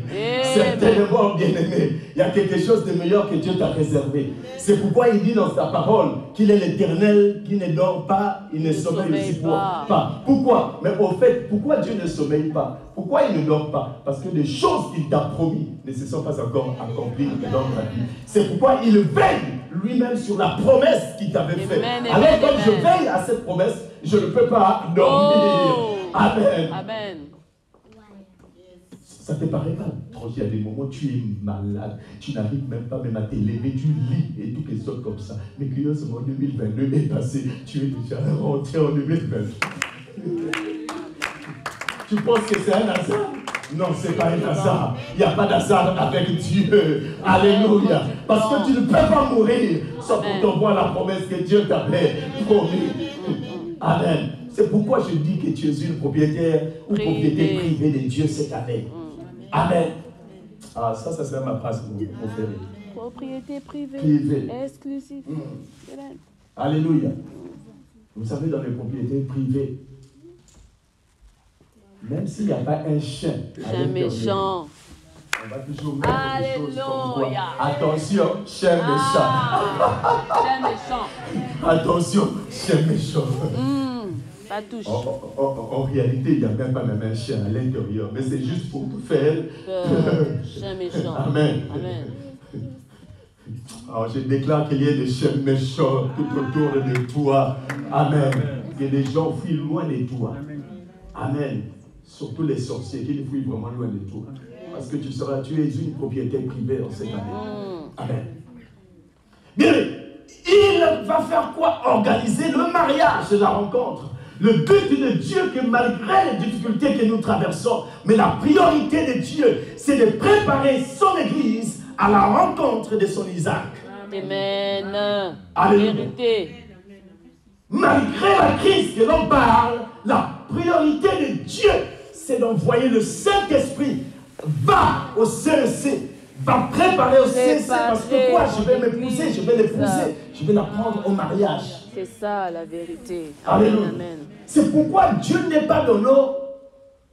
S2: Certainement, bien-aimé, il y a quelque chose de meilleur que Dieu t'a réservé. C'est pourquoi il dit dans sa parole qu'il est l'Éternel qui ne dort pas, il ne sommeille aussi pas. Pourquoi? Mais au fait, pourquoi Dieu ne sommeille pas? Pourquoi il ne dort pas? Parce que les choses qu'il t'a promis ne se sont pas encore accomplies dans ta vie. C'est pourquoi il veille lui-même sur la promesse qu'il t'avait faite. Alors comme je veille à cette promesse, je ne peux pas dormir. Amen.
S3: Amen.
S2: Ça te paraît mal. Il y a des moments où tu es malade, tu n'arrives même pas à te lever, tu lis et tout que sorte comme ça. Mais curieusement, 2022 est passé, tu es déjà rentré en 2023. Tu penses que c'est un hasard? Non, ce n'est pas un hasard. Il n'y a pas d'hasard avec Dieu. Alléluia. Parce que tu ne peux pas mourir sans pour t'envoyer la promesse que Dieu t'avait promis. Amen. C'est pourquoi je dis que tu es une propriétaire ou propriété privée de Dieu cette année. Amen. Ah, ça serait ma phrase préférée.
S3: Propriété privée. Exclusive.
S2: Alléluia. Vous savez, dans les propriétés privées, même s'il n'y a pas un chien,
S3: chien méchant,
S2: on va toujours mettre
S3: alléluia.
S2: Attention, chien méchant.
S3: Chien méchant.
S2: Attention, chien méchant.
S3: Pas touche.
S2: En réalité, il n'y a même pas un chien à l'intérieur, mais c'est juste pour te faire
S3: chien méchant.
S2: Amen.
S3: Amen.
S2: Alors, je déclare qu'il y ait des chiens méchants tout autour de toi. Amen. Que les gens fuient loin de toi. Amen. Surtout les sorciers, qu'ils fuient vraiment loin de toi. Parce que tu es une propriété privée en cette année. Amen. Bien, il va faire quoi? Organiser le mariage de la rencontre. Le but de Dieu, que malgré les difficultés que nous traversons, mais la priorité de Dieu, c'est de préparer son Église à la rencontre de son Isaac.
S3: Amen.
S2: Vérité. Malgré la crise que l'on parle, la priorité de Dieu, c'est d'envoyer le Saint-Esprit. Va au CEC, va préparer au CEC, parce que quoi? Je vais m'épouser, je vais l'épouser, je vais la prendre au mariage.
S3: C'est ça la vérité.
S2: Alléluia.
S3: Amen.
S2: C'est pourquoi Dieu n'est pas dans nos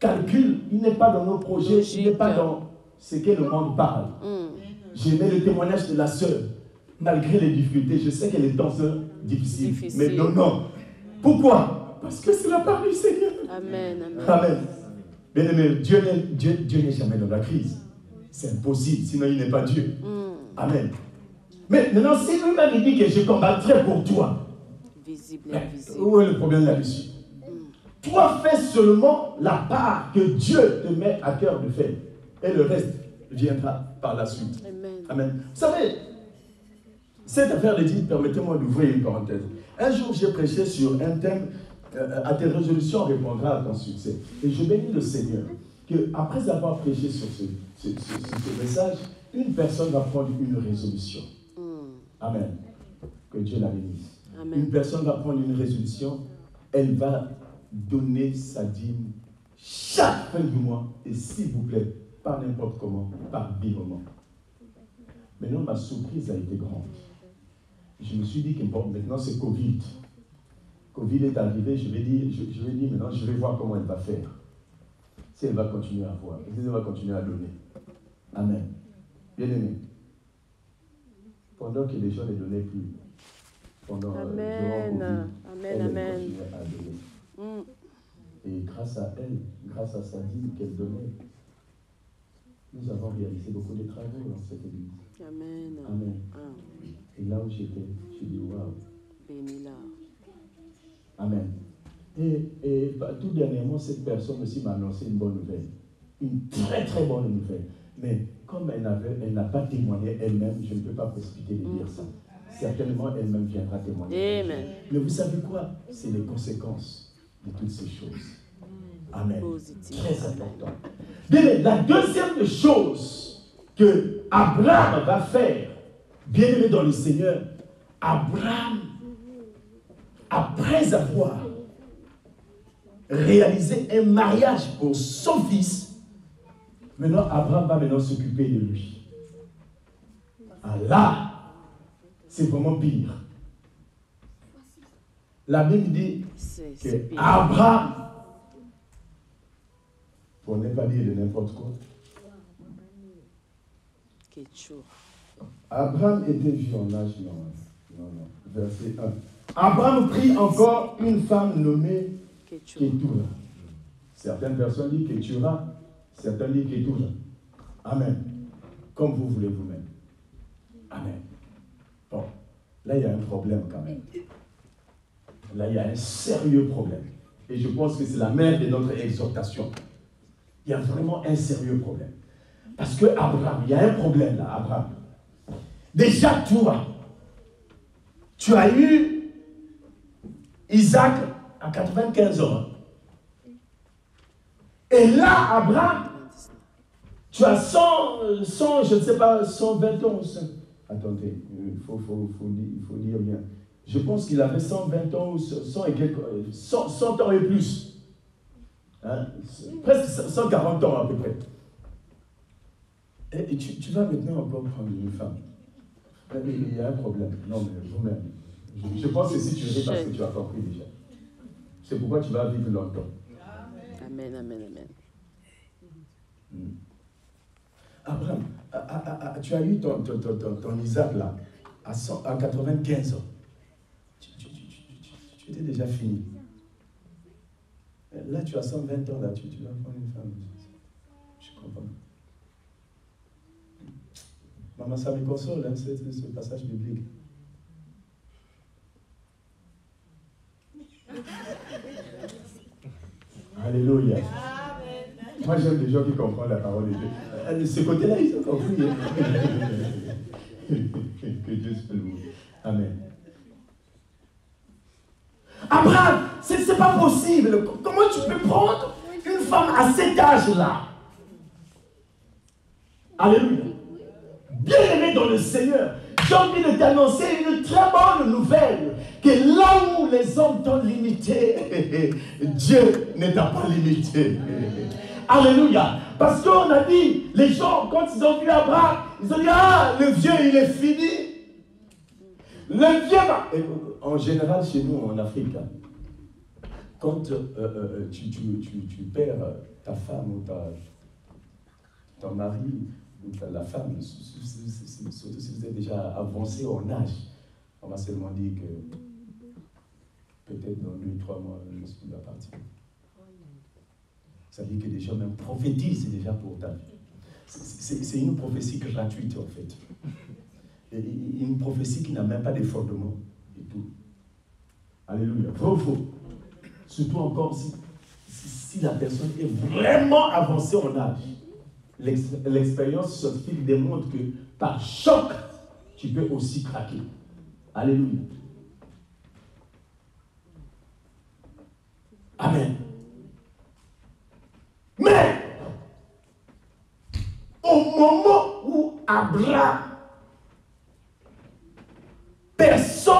S2: calculs, il n'est pas dans nos projets, il n'est pas dans ce que le monde parle. J'ai aimé le témoignage de la sœur. Malgré les difficultés, je sais que les temps sont difficiles. Mais non. Pourquoi? Parce que c'est la part du Seigneur.
S3: Amen.
S2: Amen. Bien aimé, Dieu n'est jamais dans la crise. C'est impossible, sinon il n'est pas Dieu. Amen. Mais maintenant, si lui-même dit que je combattrai pour toi,
S3: visible et invisible.
S2: Où est le problème là-dessus? Toi, fais seulement la part que Dieu te met à cœur de faire. Et le reste viendra par la suite.
S3: Amen.
S2: Amen. Vous savez, cette affaire de dîme, permettez-moi d'ouvrir une parenthèse. Un jour, j'ai prêché sur un thème, à tes résolutions répondra à ton succès. Et je bénis le Seigneur qu'après avoir prêché sur ce message, une personne va prendre une résolution. Amen. Que Dieu la bénisse.
S3: Amen.
S2: Une personne va prendre une résolution, elle va donner sa dîme chaque fin du mois, et s'il vous plaît, pas n'importe comment, par virement. Maintenant, ma surprise a été grande. Je me suis dit que bon, maintenant c'est Covid. Covid est arrivé, je vais dire maintenant, je vais voir comment elle va faire. Si elle va continuer à voir, si elle va continuer à donner. Amen. Bien aimé. Pendant que les gens ne donnaient plus, pendant
S3: Amen.
S2: COVID,
S3: Amen. Amen.
S2: continuait à donner. Et grâce à elle, grâce à sa dîme qu'elle donnait, nous avons réalisé beaucoup de travaux dans cette église.
S3: Amen.
S2: Amen. Et là où j'étais, je dis waouh.
S3: Bénis-la.
S2: Amen. Et tout dernièrement, cette personne aussi m'a annoncé une bonne nouvelle. Une très très bonne nouvelle. Mais comme elle n'a pas témoigné elle-même, je ne peux pas précipiter de dire ça. Certainement, elle-même viendra témoigner.
S3: Amen.
S2: Mais vous savez quoi? C'est les conséquences de toutes ces choses. Amen.
S3: Positif.
S2: Très important. Bien, la deuxième chose que Abraham va faire, bien aimé dans le Seigneur, Abraham, après avoir réalisé un mariage pour son fils, maintenant Abraham va maintenant s'occuper de lui. Ah là, c'est vraiment pire. La Bible dit que Abraham Pour ne pas dire de n'importe quoi. Abraham était vieux en âge, non. Verset 1. Abraham prit encore une femme nommée Ketura. Certaines personnes disent Ketura, certains disent Ketura. Amen. Comme vous voulez vous-même. Amen. Bon, là il y a un problème quand même. Là il y a un sérieux problème. Et je pense que c'est la mère de notre exhortation. Il y a vraiment un sérieux problème. Parce que Abraham, il y a un problème là, Abraham. Déjà toi, tu as eu Isaac à 95 ans. Et là, Abraham, tu as 100 je ne sais pas, 120 ans. Attendez, il faut dire bien. Je pense qu'il avait 120 ans ou 100 ans et plus. Hein? Presque 140 ans à peu près. Et tu vas maintenant encore prendre une femme. Il y a un problème. Non, mais vous-même. Je pense que si tu ris parce que tu as compris déjà. C'est pourquoi tu vas vivre longtemps.
S3: Amen, amen, amen.
S2: Abraham, tu as eu ton Isaac là, à 95 ans. Tu étais déjà fini. Là, tu as 120 ans, là, tu vas prendre une femme. Je comprends. Maman, ça me console, hein, ce passage biblique. Alléluia. Moi, j'aime les gens qui comprennent la parole de Dieu. De ce côté-là, ils ont compris. Que Dieu se loue. Amen. Abraham, c'est pas possible. Comment tu peux prendre une femme à cet âge-là? Alléluia. Bien-aimé dans le Seigneur, j'ai envie de t'annoncer une très bonne nouvelle, que là où les hommes t'ont limité, Dieu ne t'a pas limité. Alléluia. Parce qu'on a dit, les gens, quand ils ont vu Abraham, ils ont dit, ah, le vieux, il est fini. Le vieux, en général, chez nous, en Afrique, quand tu perds ta femme ou ton mari, la femme, surtout si vous êtes déjà avancé en âge, on va seulement dire que peut-être dans 2-3 mois, le l'esprit va partir. Ça veut dire que les gens même prophétisent déjà pour ta vie. C'est une prophétie gratuite en fait. Et une prophétie qui n'a même pas de fondement et tout. Alléluia. Faux. Surtout encore si la personne est vraiment avancée en âge. L'expérience scientifique démontre que par choc, tu peux aussi craquer. Alléluia. Amen. Mais, au moment où Abraham, personne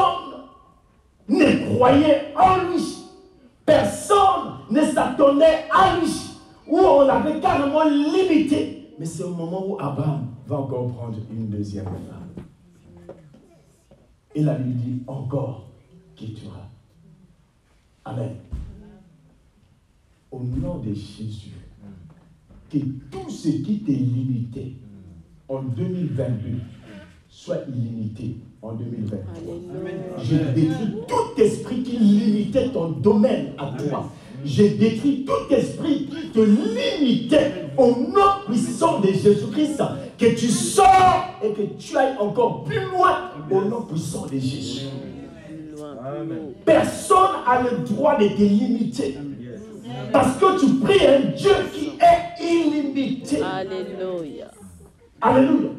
S2: ne croyait en lui, personne ne s'attendait à lui, où on l'avait carrément limité. Mais c'est au moment où Abraham va encore prendre une deuxième femme. Et la Bible dit encore Ketura. Amen. Au nom de Jésus, que tout ce qui t'est limité en 2022 soit illimité en 2023. Je détruis tout esprit qui limitait ton domaine à toi. Je détruis tout esprit qui te limitait au nom puissant de Jésus-Christ. Que tu sors et que tu ailles encore plus loin au nom puissant de Jésus. Personne n'a le droit de te limiter. Parce que tu pries un Dieu qui est illimité.
S3: Alléluia.
S2: Alléluia.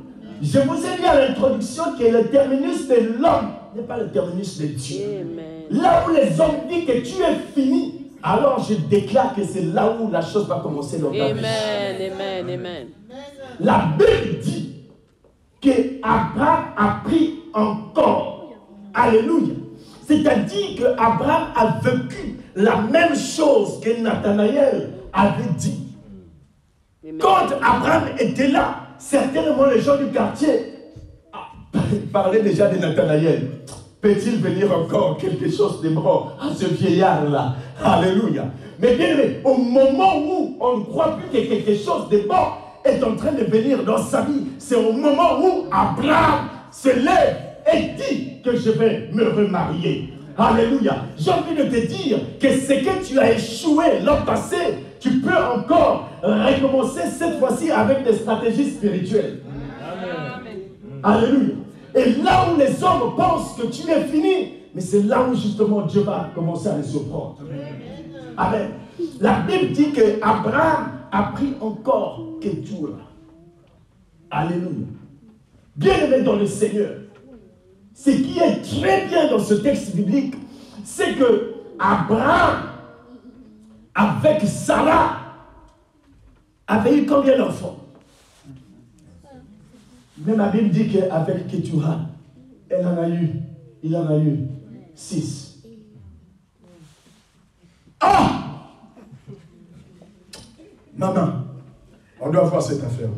S2: Je vous ai dit à l'introduction que le terminus de l'homme n'est pas le terminus de Dieu.
S3: Amen.
S2: Là où les hommes disent que tu es fini, alors je déclare que c'est là où la chose va commencer dans ta vie.
S3: Amen, amen.
S2: La Bible dit que Abraham a pris encore. Alléluia. C'est-à-dire que Abraham a vécu la même chose que Nathanaël avait dit. Amen. Quand Abraham était là, certainement les gens du quartier parlaient déjà de Nathanaël. Peut-il venir encore quelque chose de bon à ce vieillard-là? Alléluia. Mais bien aimé, au moment où on ne croit plus que quelque chose de bon est en train de venir dans sa vie, c'est au moment où Abraham se lève et dit que je vais me remarier. Alléluia. J'ai envie de te dire que ce que tu as échoué l'an passé, tu peux encore recommencer cette fois-ci avec des stratégies spirituelles. Amen. Alléluia. Et là où les hommes pensent que tu es fini, mais c'est là où justement Dieu va commencer à les surprendre. Amen. La Bible dit que Abraham a pris encore Ketura. Alléluia. Bien-aimé dans le Seigneur, ce qui est très bien dans ce texte biblique, c'est que Abraham, avec Sarah, avait eu combien d'enfants? Même la Bible dit qu'avec Ketura, il en a eu 6. Ah! Maman, on doit voir cette affaire.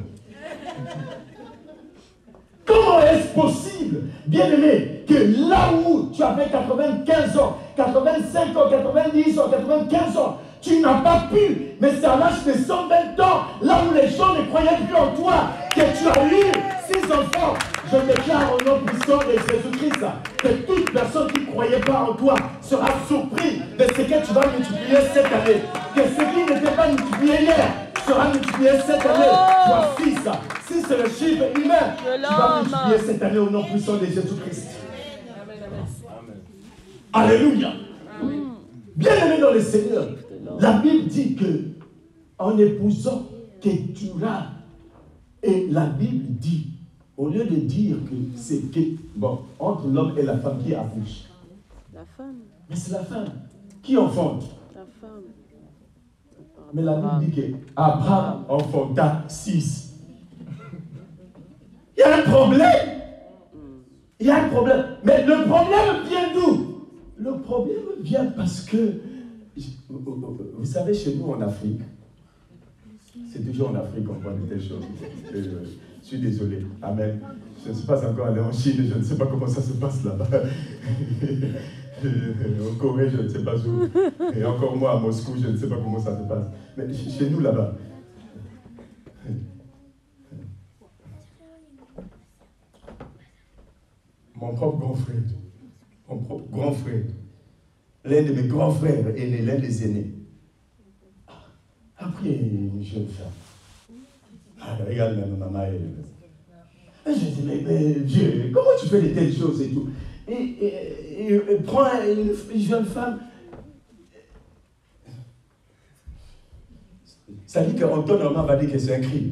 S2: Comment est-ce possible, bien-aimé, que là où tu avais 95 ans, 85 ans, 90 ans, 95 ans, tu n'as pas pu, mais c'est à l'âge de 120 ans, là où les gens ne croyaient plus en toi, que tu as eu 6 enfants. Je déclare au nom puissant de Jésus-Christ que toute personne qui ne croyait pas en toi sera surpris de ce que tu vas multiplier cette année. Que ce qui n'était pas multiplié hier sera multiplié cette année. Toi 6. Si c'est le chiffre humain, tu vas multiplier cette année au nom puissant de Jésus-Christ. Alléluia. Bien-aimé dans le Seigneur, la Bible dit que en épousant Ketura, et la Bible dit, au lieu de dire que c'est que, bon, entre l'homme et la femme qui accouche.
S3: La femme.
S2: Mais c'est la femme qui enfante.
S3: La femme.
S2: Mais la Bible dit qu'Abraham enfanta 6. Il y a un problème. Il y a un problème. Mais le problème vient d'où? Le problème vient parce que, vous savez, chez nous en Afrique, c'est toujours en Afrique qu'on voit de telles choses. Je suis désolé. Amen. Je ne suis pas encore allé en Chine, je ne sais pas comment ça se passe là-bas. En Corée, je ne sais pas où. Et encore moi à Moscou, je ne sais pas comment ça se passe. Mais chez nous là-bas. Mon propre grand frère, l'un de mes grands frères est né, l'un des aînés. Après une jeune femme. Ah, regarde ma maman. Je dis, mais Dieu, comment tu fais de telles choses et tout? Et prends une jeune femme. Ça dit qu'Antoine Norman va dire que c'est un crime.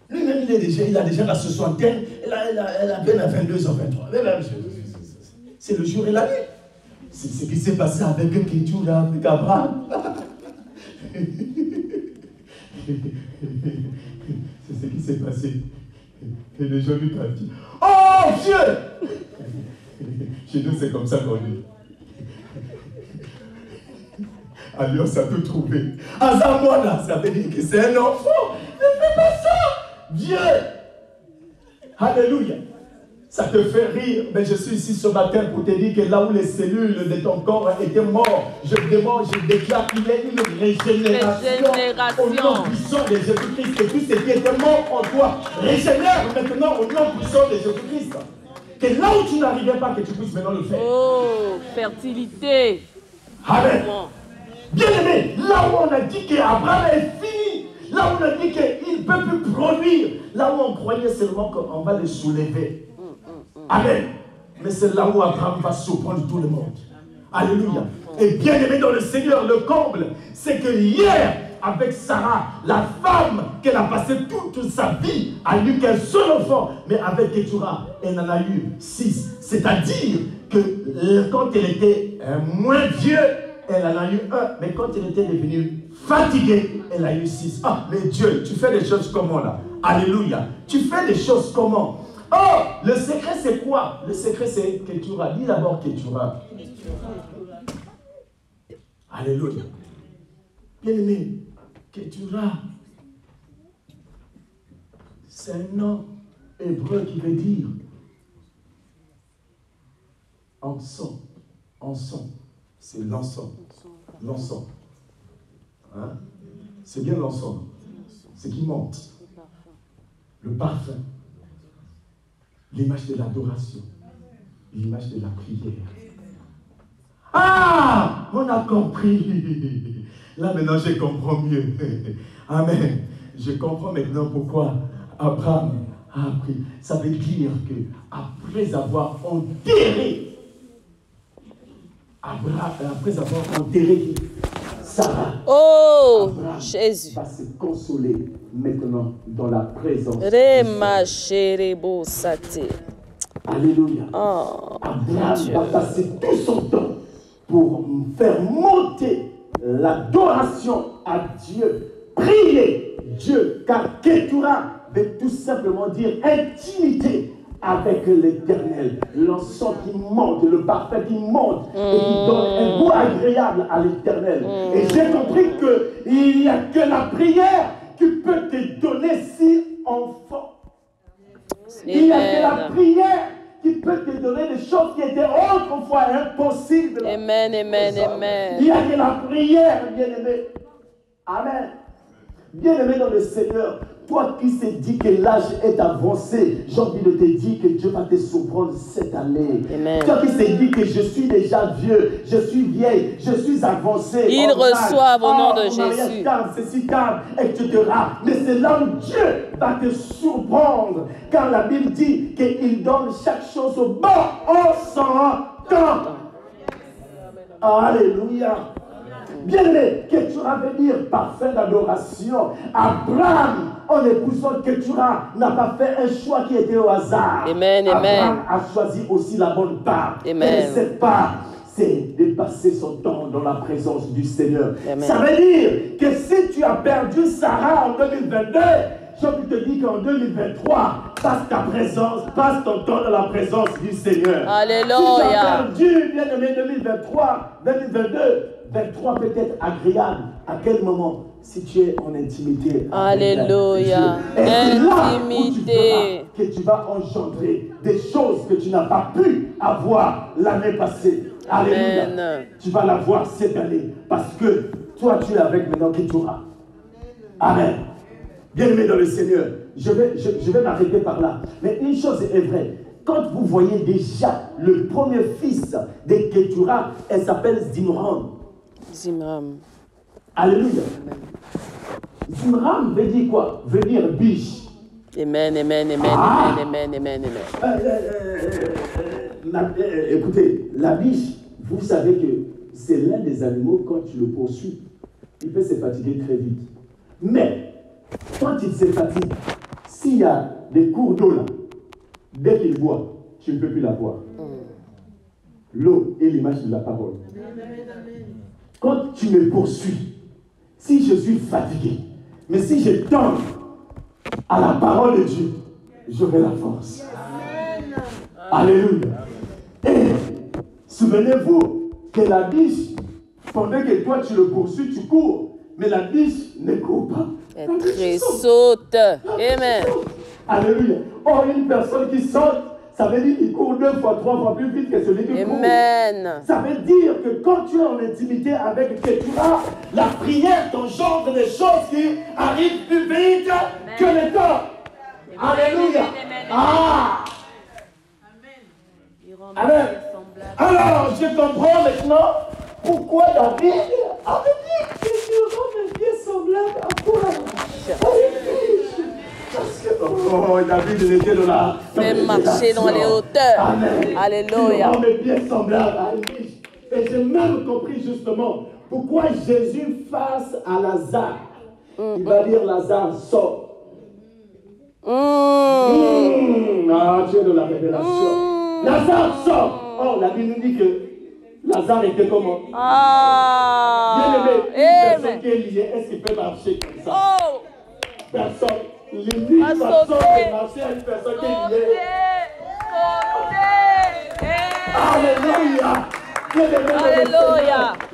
S2: Lui-même, il a déjà la soixantaine, elle a peine à 22 ans, 23. C'est le jour et la nuit. C'est ce qui s'est passé avec Ketura, avec Abraham. C'est ce qui s'est passé. Et les gens lui ont dit, oh Dieu! Chez nous, c'est comme ça qu'on dit. Alliance a tout trouvé. Azamwana, ça veut dire que c'est un enfant. Ne fais pas ça! Dieu! Alléluia! Ça te fait rire, mais je suis ici ce matin pour te dire que là où les cellules de ton corps étaient mortes, je déclare qu'il y a une régénération au nom puissant de Jésus-Christ. Que tout ce qui était mort en toi régénère maintenant au nom puissant de Jésus-Christ. Que là où tu n'arrivais pas, que tu puisses maintenant le faire.
S3: Oh, fertilité.
S2: Amen. Bien aimé, là où on a dit qu'Abraham est fini, là où on a dit qu'il ne peut plus produire, là où on croyait seulement qu'on va le soulever. Amen. Mais c'est là où Abraham va surprendre tout le monde. Alléluia. Et bien aimé dans le Seigneur, le comble, c'est que hier, avec Sarah, la femme qu'elle a passé toute sa vie, a eu qu'un seul enfant. Mais avec Ketura, elle en a eu 6. C'est-à-dire que quand elle était moins vieux, elle en a eu 1. Mais quand elle était devenue fatiguée, elle a eu 6. Ah, mais Dieu, tu fais des choses comment là? Alléluia. Tu fais des choses comment? Oh, le secret c'est quoi? Le secret c'est Ketura. Dis d'abord Ketura. Alléluia. Bien aimé, Ketura, c'est un nom hébreu qui veut dire encens. Encens, c'est l'encens. l'ensemble. Hein? C'est bien l'ensemble. Ce qui monte. Le parfum. L'image de l'adoration. L'image de la prière. Ah! On a compris. Là maintenant je comprends mieux. Amen. Je comprends maintenant pourquoi Abraham a appris. Ça veut dire que après avoir enterré Sarah, Abraham
S4: Jésus
S2: va se consoler maintenant dans la présence de
S4: Dieu.
S2: Alléluia.
S4: Oh,
S2: Abraham va passer tout son temps pour faire monter l'adoration à Dieu, prier Dieu, car Ketura veut tout simplement dire intimité avec l'Éternel, l'encens qui monte, le parfum qui monte et qui donne un goût agréable à l'Éternel. Et j'ai compris qu'il n'y a que la prière qui peut te donner si enfant. Il n'y a que la prière qui peut te donner des choses qui étaient autrefois impossibles.
S4: Amen, amen, amen.
S2: Il n'y a que la prière, bien-aimé. Amen. Bien-aimé dans le Seigneur, toi qui s'est dit que l'âge est avancé, j'ai envie de te dire que Dieu va te surprendre cette année.
S4: Amen.
S2: Toi qui s'est dit que je suis déjà vieux, je suis vieille, je suis avancé.
S4: Ils reçoivent au nom de Jésus.
S2: Ceci calme, etc. Mais c'est là où Dieu va te surprendre. Car la Bible dit qu'il donne chaque chose au bon en son temps. Alléluia. Bien-aimé, Ketura veut dire parfum d'adoration. Abraham, en épousant Ketura, n'a pas fait un choix qui était au hasard.
S4: Amen,
S2: Abraham a choisi aussi la bonne part.
S4: Amen.
S2: Et cette part, c'est de passer son temps dans la présence du Seigneur.
S4: Amen.
S2: Ça veut dire que si tu as perdu Sarah en 2022, je te dis qu'en 2023, passe ta présence, passe ton temps dans la présence du Seigneur.
S4: Alléluia.
S2: Si tu as perdu, bien-aimé, 2023, 2022, 23 peut être agréable. À quel moment? Si tu es en intimité.
S4: Alléluia.
S2: Et c'est là où
S4: Intimité.
S2: que tu vas engendrer des choses que tu n'as pas pu avoir l'année passée. Alléluia.
S4: Amen.
S2: Tu vas l'avoir cette année. Parce que toi, tu es avec maintenant Ketura. Amen. Bien-aimé dans le Seigneur, je vais m'arrêter par là. Mais une chose est vraie. Quand vous voyez déjà le premier fils de Ketura, elle s'appelle Zimram.
S4: Zimram.
S2: Alléluia. Zimram veut dire quoi? Veut dire biche.
S4: Amen, amen, amen, amen, amen, amen.
S2: Écoutez, la biche, vous savez que c'est l'un des animaux, quand tu le poursuis, il peut se fatiguer très vite. Mais, quand il se fatigue, s'il y a des cours d'eau là, dès qu'il boit, tu ne peux plus la boire. L'eau est l'image de la parole. Quand tu me poursuis, si je suis fatigué, mais si je tends à la parole de Dieu, j'aurai la force. Alléluia. Et souvenez-vous que la biche, pendant que toi tu le poursuis, tu cours, mais la biche ne court pas.
S4: Elle saute. Amen.
S2: Alléluia. Or, une personne qui saute, ça veut dire qu'il court 2 fois, 3 fois plus vite que celui qui court.
S4: Amen.
S2: Ça veut dire que quand tu es en intimité avec Ketura, la prière t'engendre des choses qui arrivent plus vite que le temps. Alléluia. Ah. Amen. Alors, je comprends maintenant pourquoi David avait dit que Ketura me fait semblable à quoi? Parce que, oh, David, il était dans la...
S4: Fais marcher dans les hauteurs.
S2: Amen.
S4: Alléluia.
S2: Il est bien semblable à une biche. Et j'ai même compris justement pourquoi Jésus face à Lazare, il va dire Lazare, sort. Ah, tu es de la révélation. Lazare, sort. Oh, la Bible nous dit que Lazare était comment? Bien aimé, une personne qui est liée, est-ce qu'il peut marcher comme ça?
S4: Oh.
S2: Personne. L'unique façon de marcher à une personne qui est liée. Alléluia.
S4: Alléluia.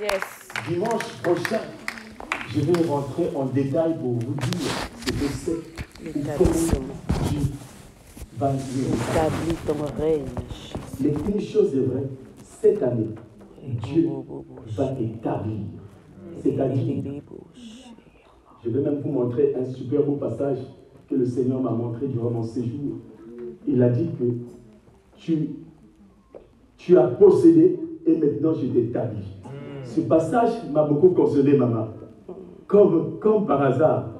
S4: Yes.
S2: Dimanche prochain, je vais rentrer en détail pour vous dire ce que c'est ou comment Dieu va
S4: Établis ton règne.
S2: Mais une chose est vraie, cette année, Dieu va établir. C'est-à-dire, je vais même vous montrer un super beau passage que le Seigneur m'a montré durant mon séjour. Il a dit que tu as possédé et maintenant je t'établis. Ce passage m'a beaucoup consolé, maman. Comme par hasard,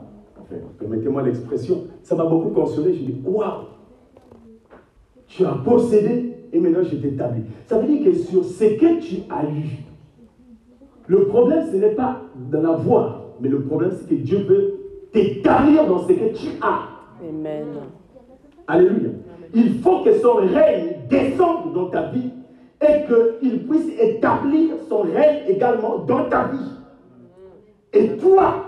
S2: enfin, permettez-moi l'expression, ça m'a beaucoup consolé. Je me dis, waouh, tu as possédé et maintenant je t'établis. Ça veut dire que sur ce que tu as eu, le problème ce n'est pas d'en avoir, mais le problème c'est que Dieu veut t'établir dans ce que tu as.
S4: Amen.
S2: Alléluia. Il faut que son règne descende dans ta vie et qu'il puisse établir son règne également dans ta vie. Et toi,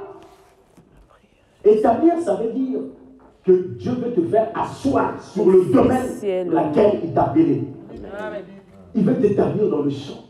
S2: établir, ça veut dire que Dieu veut te faire asseoir sur le domaine dans lequel il t'a appelé. Il veut t'établir dans le champ.